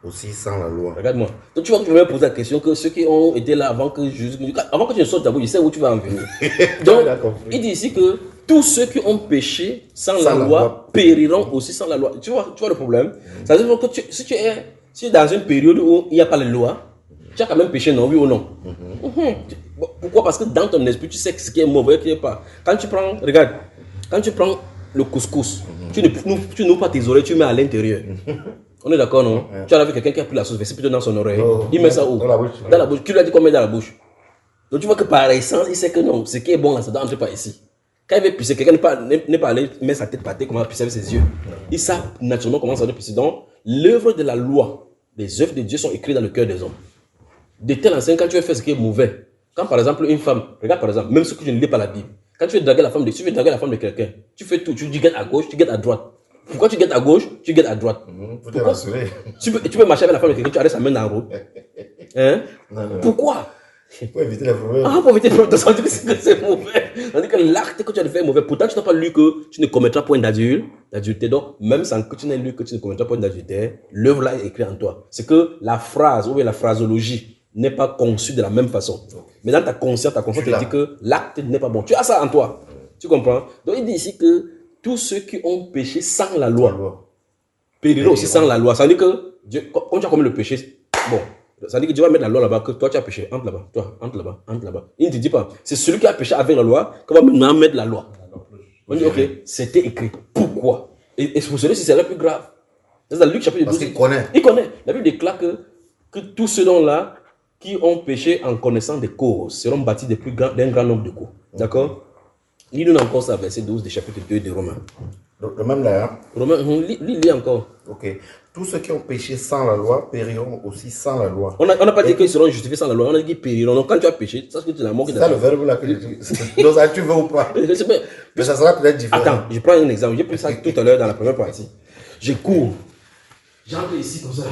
aussi sans la loi. Regarde-moi. Donc tu vois que tu vas me poser la question que ceux qui ont été là avant que tu ne sortes d'abord, je sais où tu vas en venir. Donc, il dit ici que tous ceux qui ont péché sans la loi périront aussi sans la loi. Tu vois le problème? Ça veut dire que si tu es dans une période où il n'y a pas les lois, tu as quand même péché, non, oui ou non? Pourquoi? Parce que dans ton esprit, tu sais ce qui est mauvais, ce qui n'est pas. Quand tu prends le couscous, tu n'ouvres pas tes oreilles, tu mets à l'intérieur. On est d'accord, non? Tu as vu quelqu'un qui a pris la sauce, c'est plutôt dans son oreille. Il met ça où? Dans la bouche. Dans la bouche. Qui lui a dit qu'on met dans la bouche? Donc tu vois que par essence, il sait que non, ce qui est bon là, ça doit entrer par ici. Quand il veut pisser, quelqu'un n'est pas allé mettre sa tête par terre, comment pisser avec ses yeux. Il sait naturellement comment ça doit pisser. Donc, l'œuvre de la loi, les œuvres de Dieu sont écrites dans le cœur des hommes. De tel enseigne, quand tu veux faire ce qui est mauvais, quand par exemple une femme, regarde par exemple, même ce que je ne lis pas la Bible, quand tu veux draguer la femme de quelqu'un, tu fais tout, tu guettes à gauche, tu guettes à droite. Pourquoi tu guettes à gauche, tu guettes à droite? Pour te rassurer. Tu peux marcher avec la femme de quelqu'un, tu arrêtes sa main dans la route. Hein? Non. Pourquoi? Pour éviter les problèmes. Pour éviter les problèmes, ça veut dire que c'est mauvais. Ça veut dire que l'acte que tu as fait est mauvais. Pourtant, tu n'as pas lu que tu ne commettras point d'adultère. Donc, même sans que tu n'aies lu que tu ne commettras point d'adultère, l'œuvre là est écrite en toi. C'est que la phrase, ou bien la phrasologie, n'est pas conçue de la même façon. Mais dans ta conscience te dit que l'acte n'est pas bon. Tu as ça en toi. Tu comprends? Donc, il dit ici que tous ceux qui ont péché sans la loi périront aussi sans la loi. Ça veut dire que Dieu, quand tu as commis le péché, bon, ça veut dire que Dieu va mettre la loi là-bas, que toi tu as péché, entre là-bas, toi, entre là-bas, entre là-bas. Il ne te dit pas, c'est celui qui a péché avec la loi qu'on va maintenant mettre la loi. On dit, ok, c'était écrit. Pourquoi? Et pour celui-ci, c'est le plus grave. C'est dans Luc chapitre 12. Parce qu'il connaît. Il connaît. La Bible déclare que tous ceux-là qui ont péché en connaissant des causes seront bâtis d'un grand nombre de coups. D'accord? Lis-nous encore ça, verset 12 du chapitre 2 de Romains. Le même là, hein? Romains, lis encore. Ok. tous ceux qui ont péché sans la loi périront aussi sans la loi. On n'a pas dit qu'ils seront justifiés sans la loi, on a dit qu'ils périront. Donc quand tu as péché, sache que tu es la mort qui C'est ça le verbe là que j'utilise. Donc ça, tu veux ou pas? Mais ça sera peut-être différent. Attends, je prends un exemple. J'ai pris ça tout à l'heure dans la première partie. Je cours. J'entre ici comme ça.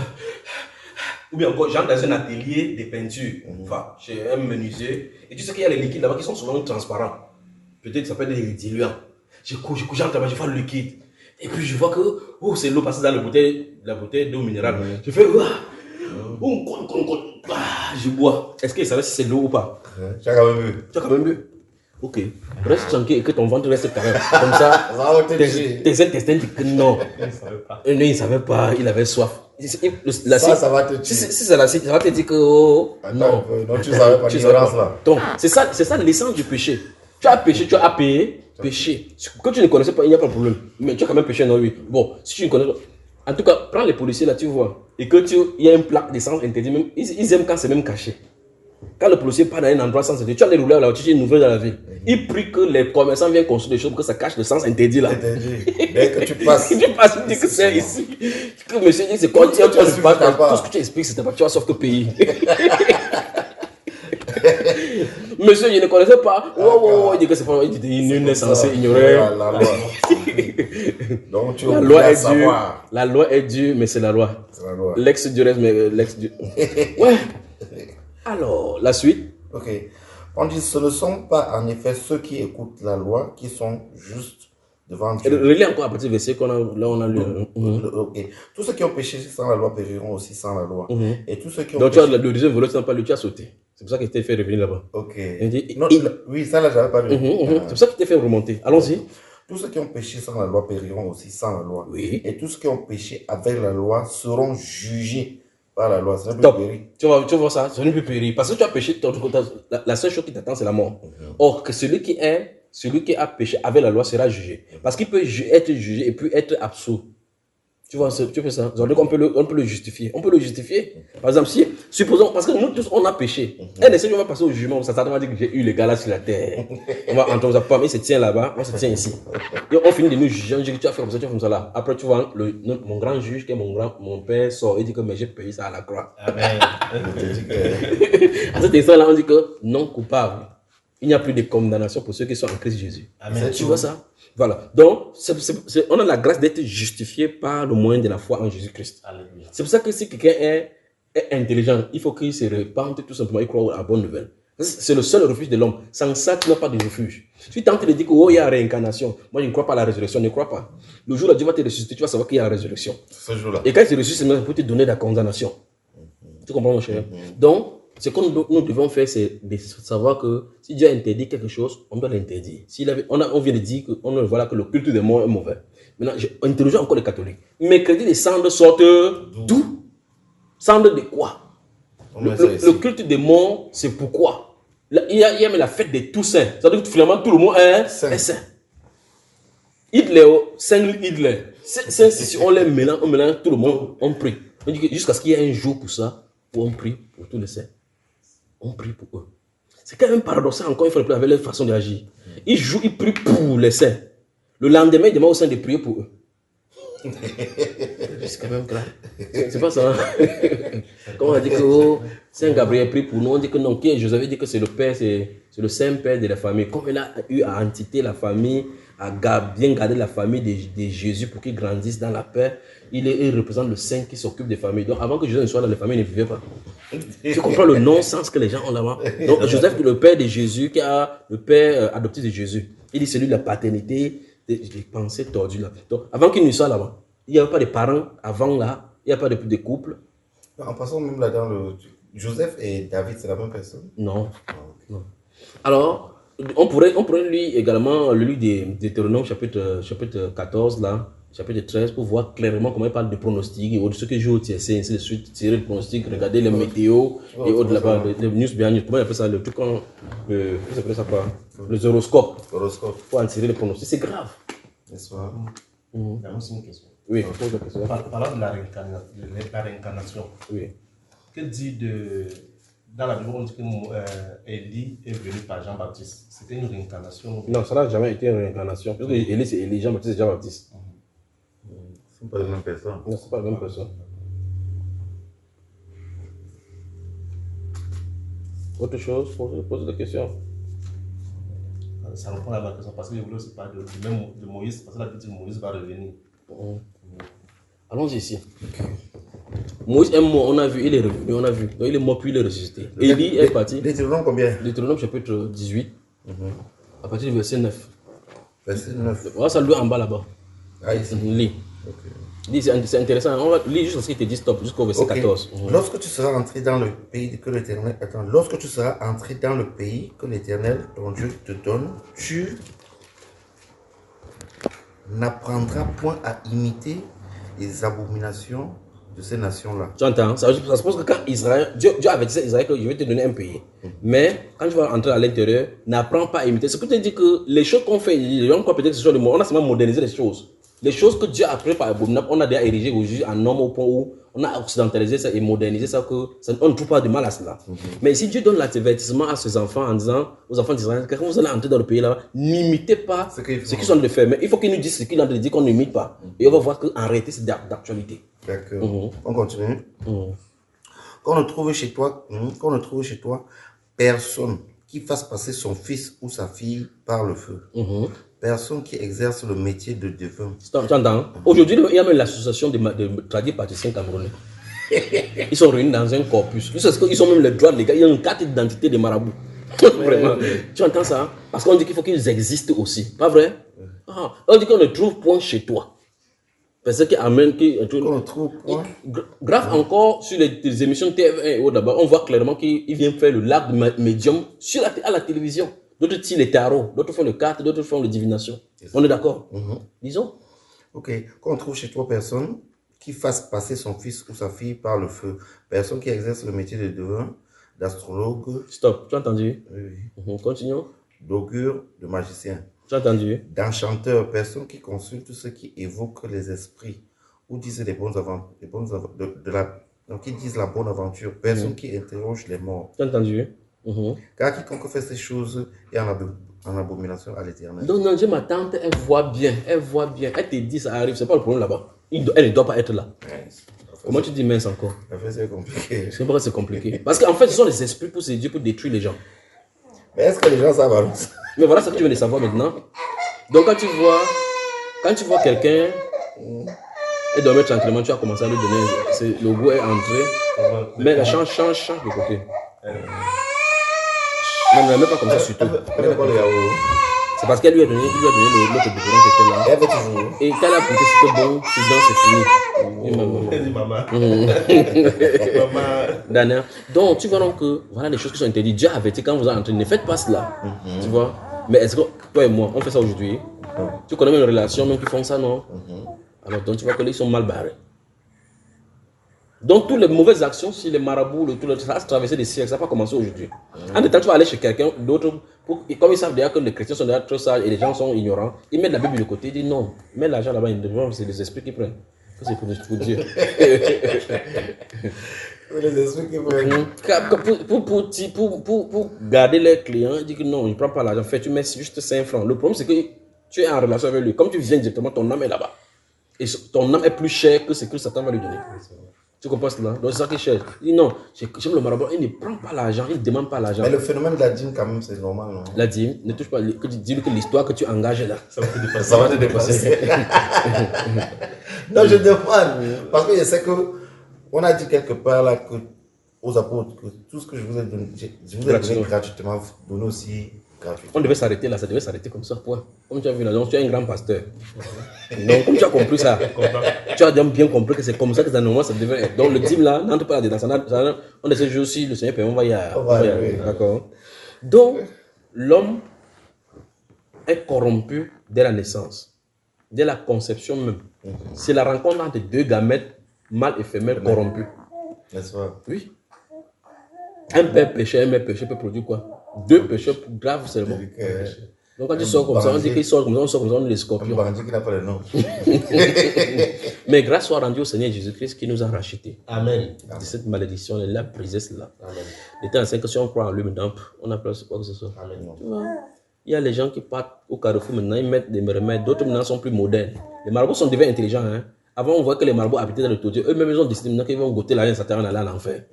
Ou bien encore, j'entre dans un atelier de peinture. Enfin, chez un menuisier. Et tu sais qu'il y a les liquides là-bas qui sont souvent transparents. Peut-être que ça peut être des diluants. Je cours, j'entre là-bas, je fais le liquide. Et puis je vois que c'est l'eau passée dans la bouteille d'eau minérale. Je fais je bois. Est-ce qu'il savait si c'est l'eau ou pas? Tu as quand même vu. Tu as quand même vu. Ok. Reste tranquille et que ton ventre reste carré. Comme ça, tes intestins disent que non. Il ne savait pas, il avait soif. Ça va te tuer. Si c'est l'acide, ça va te dire que non. Non, tu ne savais pas l'ignorance là. Donc, c'est ça l'essence du péché. Tu as péché, tu as payé, péché. Que tu ne connaissais pas, il n'y a pas de problème. Mais tu as quand même péché, non, oui. Bon, si tu ne connais pas. En tout cas, prends les policiers là, tu vois. Et que il y a une plaque d'essence interdite, même, ils aiment quand c'est même caché. Quand le policier part dans un endroit sans interdit, tu as les rouleurs là, tu es une nouvelle dans la ville. Il prie que les commerçants viennent construire des choses pour que ça cache le sens interdit là. Interdit. Dès que tu passes. Tu passes, tu dis que c'est ici. Que monsieur dit c'est quoi? Tout ce que tu expliques, c'était pas, tu vas sauf que payer. Monsieur, je ne connaissais pas. Il dit que c'est pas. Il dit nul n'est censé ignorer. La loi. Donc tu la loi est dure. La loi est dure, mais c'est la loi. C'est la loi. L'ex du reste, mais l'ex du. Ouais. Alors, la suite. Ok. On dit ce ne sont pas en effet ceux qui écoutent la loi qui sont justes devant Dieu. Relis encore un petit verset qu'on a, là on a lu. Ok. Tous ceux qui ont péché sans la loi périront aussi sans la loi. Et tous ceux qui ont donc péché... tu as le deuxième volet, tu n'as pas lu, tu as sauté. C'est pour ça qu'il t'est fait revenir là-bas. Ok. Dit, non, oui, ça là, j'avais pas lu. C'est pour ça qu'il t'est fait remonter. Allons-y. Tous ceux qui ont péché sans la loi périront aussi sans la loi. Oui. Et tous ceux qui ont péché avec la loi seront jugés par la loi. C'est Top. Tu vois ça, ce n'est plus périr. Parce que tu as péché, la seule chose qui t'attend, c'est la mort. Or, que celui qui a péché avec la loi sera jugé. Parce qu'il peut être jugé et puis être absous. Tu vois, tu fais ça. Donc, on peut le justifier. On peut le justifier. Par exemple, si, supposons, parce que nous tous, on a péché. Un essai, on va passer au jugement. Ça va dire que j'ai eu les gars là sur la terre. On va entendre ça. Pas, mais il se tient là-bas, on se tient ici. Et on finit de nous juger. On dit que tu as fait comme ça, tu as fait comme ça là. Après, tu vois, mon grand juge, qui est mon père, sort et dit que mais j'ai payé ça à la croix. Amen. À cet instant-là, on dit que non coupable. Il n'y a plus de condamnation pour ceux qui sont en Christ Jésus. Amen. Tu vois ça? Voilà. Donc, on a la grâce d'être justifié par le moyen de la foi en Jésus-Christ. C'est pour ça que si quelqu'un est intelligent, il faut qu'il se repente tout simplement, il croit à la bonne nouvelle. C'est le seul refuge de l'homme. Sans ça, tu n'as pas de refuge. Si tu tentes de dire qu'il y a réincarnation, moi je ne crois pas à la résurrection, je ne crois pas. Le jour où Dieu va te ressusciter, tu vas savoir qu'il y a la résurrection. Ce jour-là. Et quand il te ressuscite, c'est pour te donner la condamnation. Tu comprends, mon cher? Donc, ce que nous devons faire, c'est de savoir que si Dieu a interdit quelque chose, on doit l'interdire. On vient de dire qu'on ne voit là que le culte des morts est mauvais. Maintenant, j'interroge encore les catholiques. Mercredi, les cendres sortent d'où? Cendres de quoi? Le culte des morts, c'est pourquoi? Il y a même la fête des Toussaints. C'est-à-dire que finalement, tout le monde est saint. Hitler, Saint Hitler. Si on les mélange, tout le monde, on prie. On dit que jusqu'à ce qu'il y ait un jour pour ça, où on prie pour tous les saints. On prie pour eux. C'est quand même paradoxal encore une fois avec leur façon d'agir. Ils prient pour les saints. Le lendemain, ils demandent aux saints de prier pour eux. C'est quand même grave. C'est pas ça. Quand on a dit que Saint Gabriel prie pour nous, on dit que non, Joseph dit que c'est le Père, c'est le Saint-Père de la famille. Comme il a eu à entiter la famille, à bien garder la famille de Jésus pour qu'il grandisse dans la paix, il représente le Saint qui s'occupe des familles. Donc avant que Joseph ne soit là, les familles ne vivaient pas. Tu comprends le non-sens que les gens ont là-bas. Donc Joseph, le père de Jésus, le père adoptif de Jésus, il dit celui de la paternité, des pensées tordues là. Donc avant qu'il ne soit là-bas, il n'y avait pas de parents avant là, il n'y a pas de couple. En passant même là dans Joseph et David, c'est la même personne? Non. Non. Alors, on pourrait lire également le livre des Deutéronome chapitre 14 là, chapitre 13 pour voir clairement comment il parle de pronostics et autres, ceux qui jouent au TSC, ainsi de suite, tirer le pronostic, regarder les météos et autres là-bas, les news bien news, comment on appelle ça, le truc comment ça s'appelle ça quoi? Les horoscopes. Pour en tirer les pronostics, c'est grave. N'est-ce pas? Il y a aussi une question. Oui, je pose la question. Parlant de la réincarnation. Oui. Que dit dans la Bible, on dit que Élie est venu par Jean-Baptiste. C'était une réincarnation? Non, ça n'a jamais été une réincarnation. Parce que Élie, c'est Élie, Jean-Baptiste, c'est Jean-Baptiste. sont pas les mêmes personnes. Non, c'est pas la même personne. Autre chose, pose des questions. Ça reprend la question parce que je voulais aussi parler de Moïse, parce que la petite Moïse va revenir. Allons-y ici. Moïse est mort, on a vu, il est revenu, on a vu. Donc il est mort puis il est ressuscité. Élie est parti. Deutéronome combien? Deutéronome chapitre 18, à partir du verset 9. Verset 9. On va saluer en bas là-bas. Ah, ici. Lis. Ok. Lis, c'est intéressant. On va lire jusqu'à ce qu'il te dit stop, jusqu'au verset Ok. 14. Lorsque tu seras entré dans le pays que l'Éternel... Attends, lorsque tu seras entré dans le pays que l'Éternel, ton Dieu, te donne, tu n'apprendras point à imiter les abominations de ces nations-là. Tu entends? Ça se pose que quand Israël, Dieu avait dit à Israël que je vais te donner un pays. Mais quand tu vas entrer à l'intérieur, n'apprends pas à imiter. Ce que tu dis que les choses qu'on fait, les gens croient peut-être que ce sont des mots, on a seulement modernisé les choses. Les choses que Dieu a créées par abominable, on a déjà érigé aujourd'hui en homme au point où on a occidentalisé ça et modernisé ça, on ne trouve pas de mal à cela. Mais si Dieu donne l'avertissement à ses enfants en disant aux enfants d'Israël, quand vous allez entrer dans le pays là, n'imitez pas ce qu'ils sont en train de faire. Mais il faut qu'ils nous disent ce qu'ils ont en train de dire qu'on n'imite pas. Et on va voir qu'en réalité, c'est d'actualité. D'accord. On continue. Qu'on ne trouve chez toi, personne qui fasse passer son fils ou sa fille par le feu. Personne qui exerce le métier de devin. Tu entends? Aujourd'hui, il y a même l'association de tradis praticiens camerounais. Ils sont réunis dans un corpus. Ils ont même les droits légaux. Il y a une carte d'identité des marabouts. Vraiment. Tu entends ça? Parce qu'on dit qu'il faut qu'ils existent aussi. Pas vrai? On dit qu'on ne trouve point chez toi. Parce qui amène Qu'on ne trouve point. Grave encore sur les émissions de TF1 et autres d'abord, on voit clairement qu'il vient faire le lac de médium à la télévision. D'autres tirent les tarots, d'autres font les cartes, d'autres font les divinations. On est d'accord? Disons. Ok. Qu'on ne trouve chez toi personne qui fasse passer son fils ou sa fille par le feu. Personne qui exerce le métier de devin, d'astrologue. Stop, tu as entendu? Oui. Continuons. D'augure, de magicien. Tu as entendu? D'enchanteur, personne qui consulte ceux qui évoquent les esprits ou disent les bonnes aventures, qui disent la bonne aventure, personne qui interroge les morts. Tu as entendu? Car quiconque fait ces choses est en abomination à l'Éternel. Donc, non, ma tante, elle voit bien. Elle te dit, ça arrive, c'est pas le problème là-bas. Elle ne doit pas être là. Comment tu dis mince encore? C'est compliqué. C'est pourquoi c'est compliqué. Parce qu'en fait, ce sont les esprits pour séduire, pour détruire les gens. Mais est-ce que les gens savent alors ça? Mais voilà ce que tu viens de savoir maintenant. Donc, quand tu vois quelqu'un, elle dormait tranquillement, tu as commencé à lui donner. Le goût est entré. Mais elle change de côté. Non, mais pas comme ça, surtout. C'est parce qu'elle lui a donné l'autre biberon qui était là. Elle veut toujours. Et quand elle a appliqué, c'était bon, c'est fini. Maman. Daniel. Donc, tu vois donc que voilà les choses qui sont interdites. Dieu a averti quand vous entrez, ne faites pas cela. Tu vois. Mais est-ce que toi et moi, on fait ça aujourd'hui? Tu connais même une relation, même qui font ça, non? Alors, donc, tu vois que là, ils sont mal barrés. Donc, toutes les mauvaises actions, si les marabouts, ça a traversé des siècles, ça n'a pas commencé aujourd'hui. En détail, tu vas aller chez quelqu'un, d'autres, comme ils savent déjà que les chrétiens sont déjà trop sages et les gens sont ignorants, ils mettent la Bible de côté, ils disent non, mets l'argent là-bas, c'est les esprits qui prennent. Ça, c'est pour Dieu. Les esprits qui prennent. Pour garder les clients, ils disent que non, je ne prends pas l'argent, tu mets juste 5 francs. Le problème, c'est que tu es en relation avec lui. Comme tu viens directement, ton âme est là-bas. Et ton âme est plus chère que ce que Satan va lui donner. Tu comprends cela? Donc c'est ça qu'il cherche. Il dit non, j'aime le marabout, il ne prend pas l'argent, il ne demande pas l'argent. Mais le phénomène de la dîme, quand même, c'est normal, non? La dîme, ne touche pas, dis-lui que l'histoire que tu engages là. Ça va te dépasser. Ça va te dépasser. Non, je demande. Parce que je sais que on a dit quelque part là que aux apôtres que tout ce que je vous ai donné, je vous ai donné gratuitement, vous donnez aussi gratuitement. On devait s'arrêter là, ça devait s'arrêter comme ça, point. Comme tu as vu là, donc tu es un grand pasteur. Donc comme tu as compris ça, tu as bien compris que c'est comme ça que normalement ça devait être. Donc le dîme là, n'entre pas là-dedans. On essaie de jouer aussi, le Seigneur permet, on va y aller. D'accord. Donc l'homme est corrompu dès la naissance, dès la conception même. C'est la rencontre entre deux gamètes mâles et femelles corrompus. N'est-ce pas? Oui. Un père péché, un mère péché peut produire quoi? Deux péchés graves seulement. Donc quand tu sors comme ça, on dit qu'il sort comme ça, on sort comme ça, on est les scorpions. On dit qu'il n'a pas le nom. Mais grâce soit rendue au Seigneur Jésus-Christ qui nous a rachetés. Amen. De cette malédiction, il a brisé cela. Amen. L'état en que si on croit en lui maintenant, on n'a plus quoi que ce soit. Amen. Tu vois? Il y a les gens qui partent au carrefour maintenant, ils mettent des remèdes, d'autres maintenant sont plus modernes. Les marabouts sont devenus intelligents. Hein? Avant, on voit que les marabouts habitaient dans le taudis. Eux-mêmes, ils ont décidé maintenant qu'ils vont goûter la reine Satan en allant en enfer.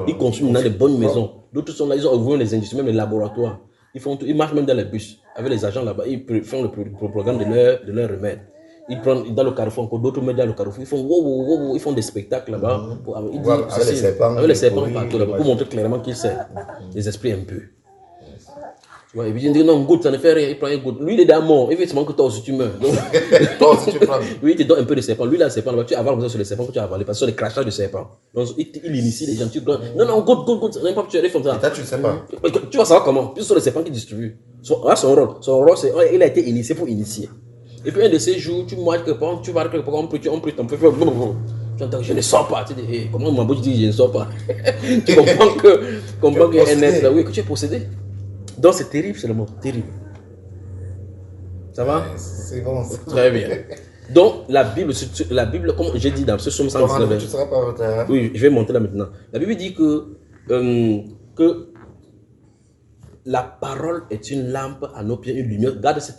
Ils construisent maintenant des bonnes maisons. D'autres sont là, ils ont ouvert les industries, même les laboratoires. Ils font tout. Ils marchent même dans les bus. Avec les agents là-bas, ils font le programme de leur remède. Ils prennent dans le carrefour encore, d'autres mettent dans le carrefour. Ils font wow, ils font des spectacles là-bas. Avec les serpents partout là-bas, pour montrer clairement qu'ils servent les esprits impurs. Tu vois, et puis il dit non, goûte, ça ne fait rien, il prend une goutte. Lui, il est déjà mort, effectivement que toi aussi tu meurs. Donc, Toi aussi, tu prends. lui, il te donne un peu de serpent. Lui, là, le serpent, là-bas, tu avales comme ça sur les serpents que tu as avalé, parce que ce sont des crachats de serpent. Donc, il initie les gens. Tu dis, non, goûte, n'importe quoi, tu arrives comme ça. Et toi, tu ne sais pas. Tu vas savoir comment. Puis ce sont les serpents qui distribuent. Son rôle, c'est, il a été initié pour initier. Et puis un de ces jours, tu marches quelque part, tu vas quelque part, on peut t'en faire. Tu entends, je ne sors pas. Tu dis, hey, comment mon bouche dit, je ne sors pas. Tu comprends qu'il y a un être là, oui, que tu es possédé. Donc c'est terrible, c'est le mot, terrible. Ça va? C'est bon. Très bien. Donc la Bible, comme j'ai dit dans ce psaume 119, Tu ne seras pas en retard. oui, je vais monter là maintenant. La Bible dit que la parole est une lampe à nos pieds, une lumière. Garde ce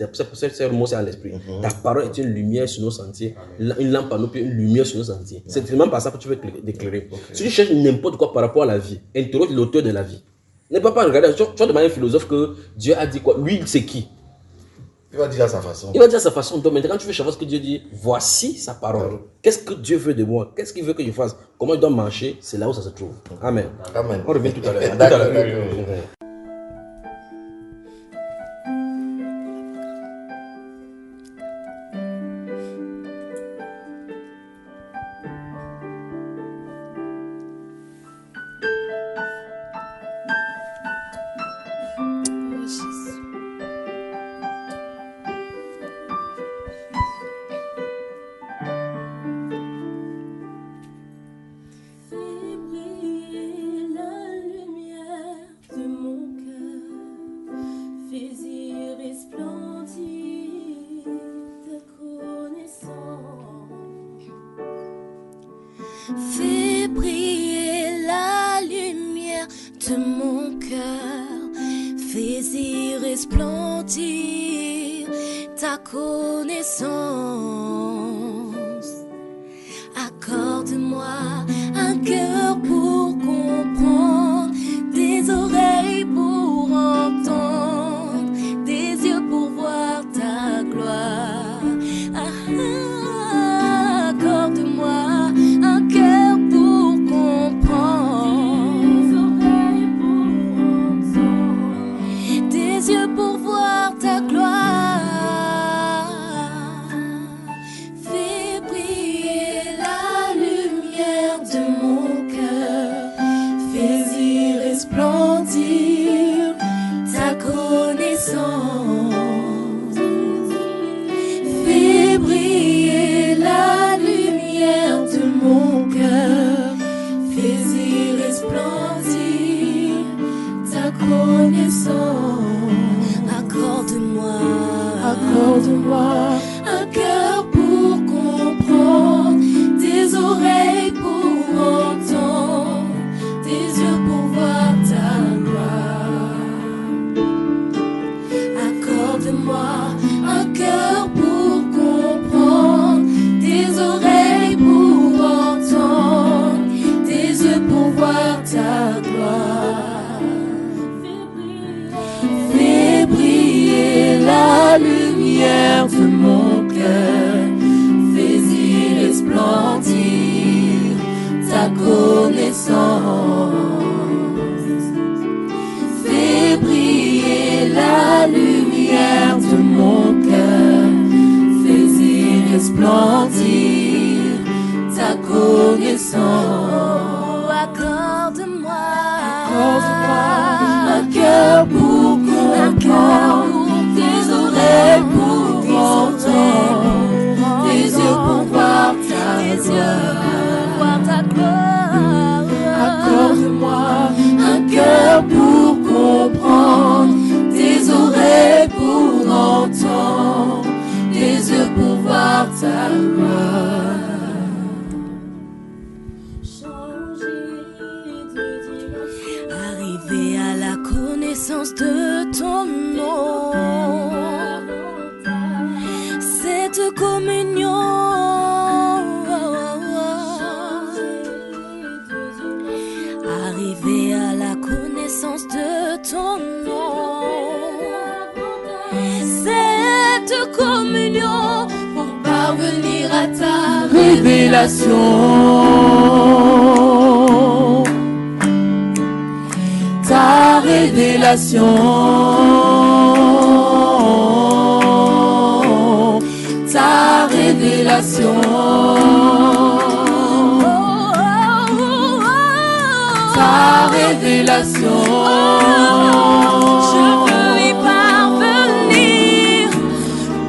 mot, c'est à l'esprit. Ta parole est une lumière sur nos sentiers, une lampe à nos pieds, une lumière sur nos sentiers. C'est vraiment par ça que tu veux t'éclairer. Si tu cherches n'importe quoi par rapport à la vie, interroge l'auteur de la vie. Ne pas regarder, tu vas demander à un philosophe que Dieu a dit quoi. Lui, c'est qui? Il va dire à sa façon. Il va dire à sa façon. Donc maintenant, quand tu veux savoir ce que Dieu dit, voici sa parole. Qu'est-ce que Dieu veut de moi? Qu'est-ce qu'il veut que je fasse? Comment je dois marcher? C'est là où ça se trouve. Amen. Amen. On revient tout à l'heure. D'accord. Fais briller la lumière de mon cœur, fais-y resplendir ta connaissance. Accorde-moi un cœur pour comprendre, des oreilles pour entendre, des yeux pour voir ta gloire. Accorde-moi un cœur pour comprendre, des oreilles pour entendre, des yeux pour voir ta gloire. Fais briller la lumière de mon cœur, fais-y resplendir ta connaissance. Fais briller la lumière de mon cœur, fais-y resplendir ta connaissance. Accorde-moi un cœur pour comprendre, des oreilles pour entendre, des yeux pour voir ta gloire. Accorde-moi un cœur pour comprendre, des oreilles pour entendre, des yeux pour voir ta gloire. Fais briller la lumière de mon cœur, fais-y resplendir ta connaissance. Fais briller la lumière de mon cœur, fais-y resplendir ta connaissance. Accorde-moi un cœur pour comprendre, des oreilles pour entendre, des yeux pour voir ta gloire. Accorde-moi un cœur pour comprendre, des oreilles pour entendre, des yeux pour voir ta gloire. Arriver à la connaissance de ton nom, cette communion cette communion pour parvenir à ta révélation. Ta révélation. Ta révélation. Ta révélation. Je veux y parvenir.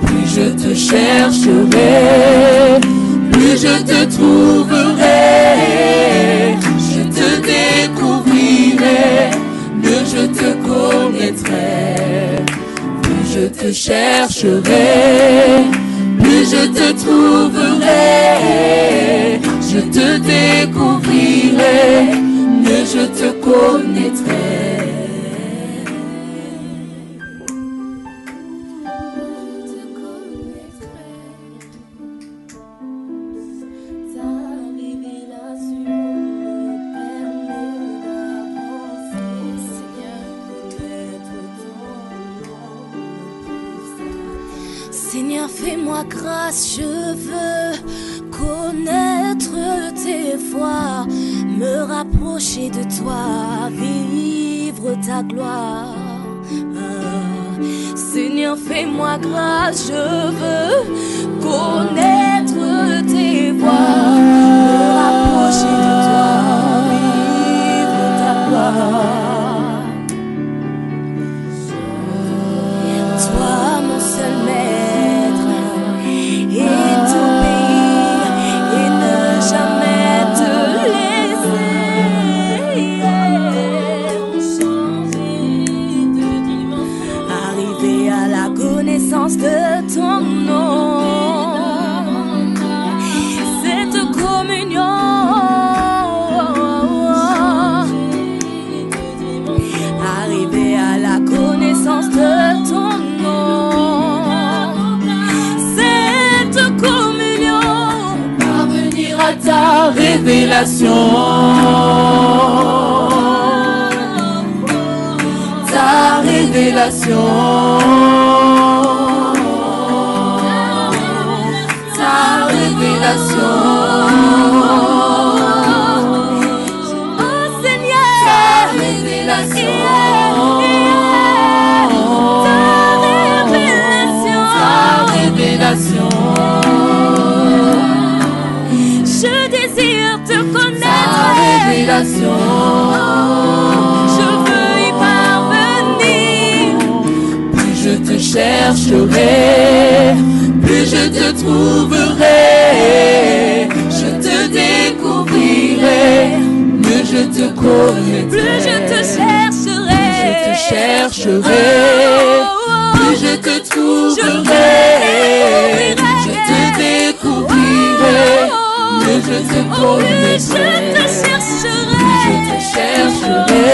Plus je te chercherai, plus je te trouverai. Je te découvrirai, mieux je te connaîtrai. Plus je te chercherai, plus je te trouverai. Je te découvrirai, mieux je te connaîtrai. Seigneur, fais-moi grâce, je veux connaître tes voies, me rapprocher de toi, vivre ta gloire. Seigneur, fais-moi grâce, je veux connaître tes voies, me rapprocher de toi, vivre ta gloire. Toi, mon seul maître, et t'obéir et ne jamais te laisser changer de dimension. Arriver à la connaissance de ton nom, cette communion. Arriver à la connaissance de ton nom, cette communion. Parvenir à ta révélation. Ta révélation. Ta révélation. Oh Seigneur, Ta révélation. Ta révélation. Je désire te Ta connaître. révélation. Je veux y parvenir. Plus je te chercherai, plus je te trouverai. Je te découvrirai, mieux je te connaîtrai. Plus je te chercherai. Je te chercherai, plus je te trouverai. Je te découvrirai, mieux je te connaîtrai. Je te chercherai,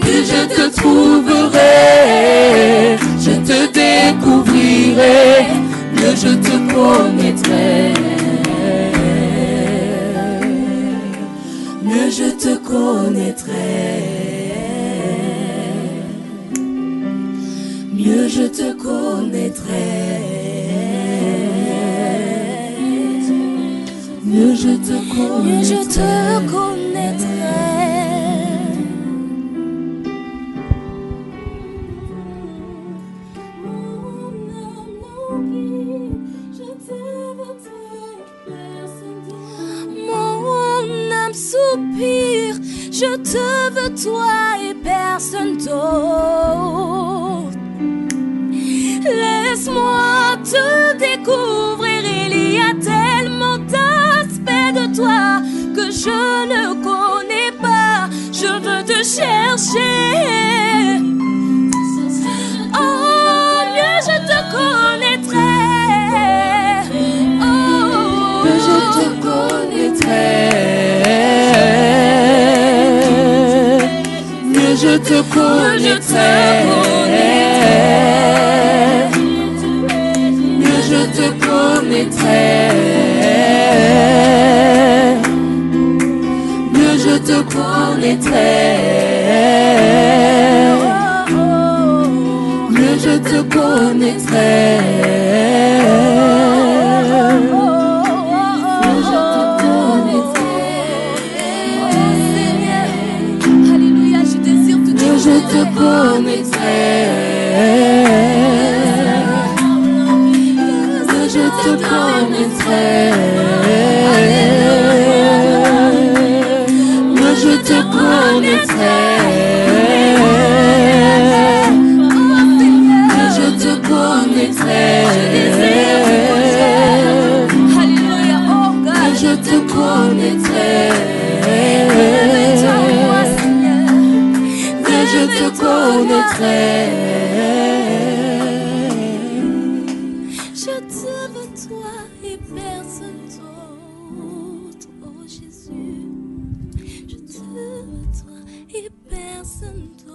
plus je te trouverai. Je te découvrirai, mieux je te connaîtrai. Mieux je te connaîtrai. Mieux je te connaîtrai. Mieux je te connaîtrai. Mieux je te connaîtrai. Mon âme soupire, je te veux toi et personne d'autre. Laisse-moi te découvrir, il y a tellement d'aspects de toi que je ne connais pas. Je veux te chercher. Oh, mieux je te connaîtrai. Oh, Mieux je te connaîtrai. Mieux je te connaîtrai. Mieux je te connaîtrai. Mieux je te connaîtrai. Mieux je te connaîtrai. te connaîtrai. Je te connaîtrai. Moi je te connaîtrai. Je te connaîtrai. Alléluia, oh God. Je te connaîtrai. Je te connaîtrai. Je te veux toi et personne d'autre, oh Jésus. Je te veux toi et personne d'autre.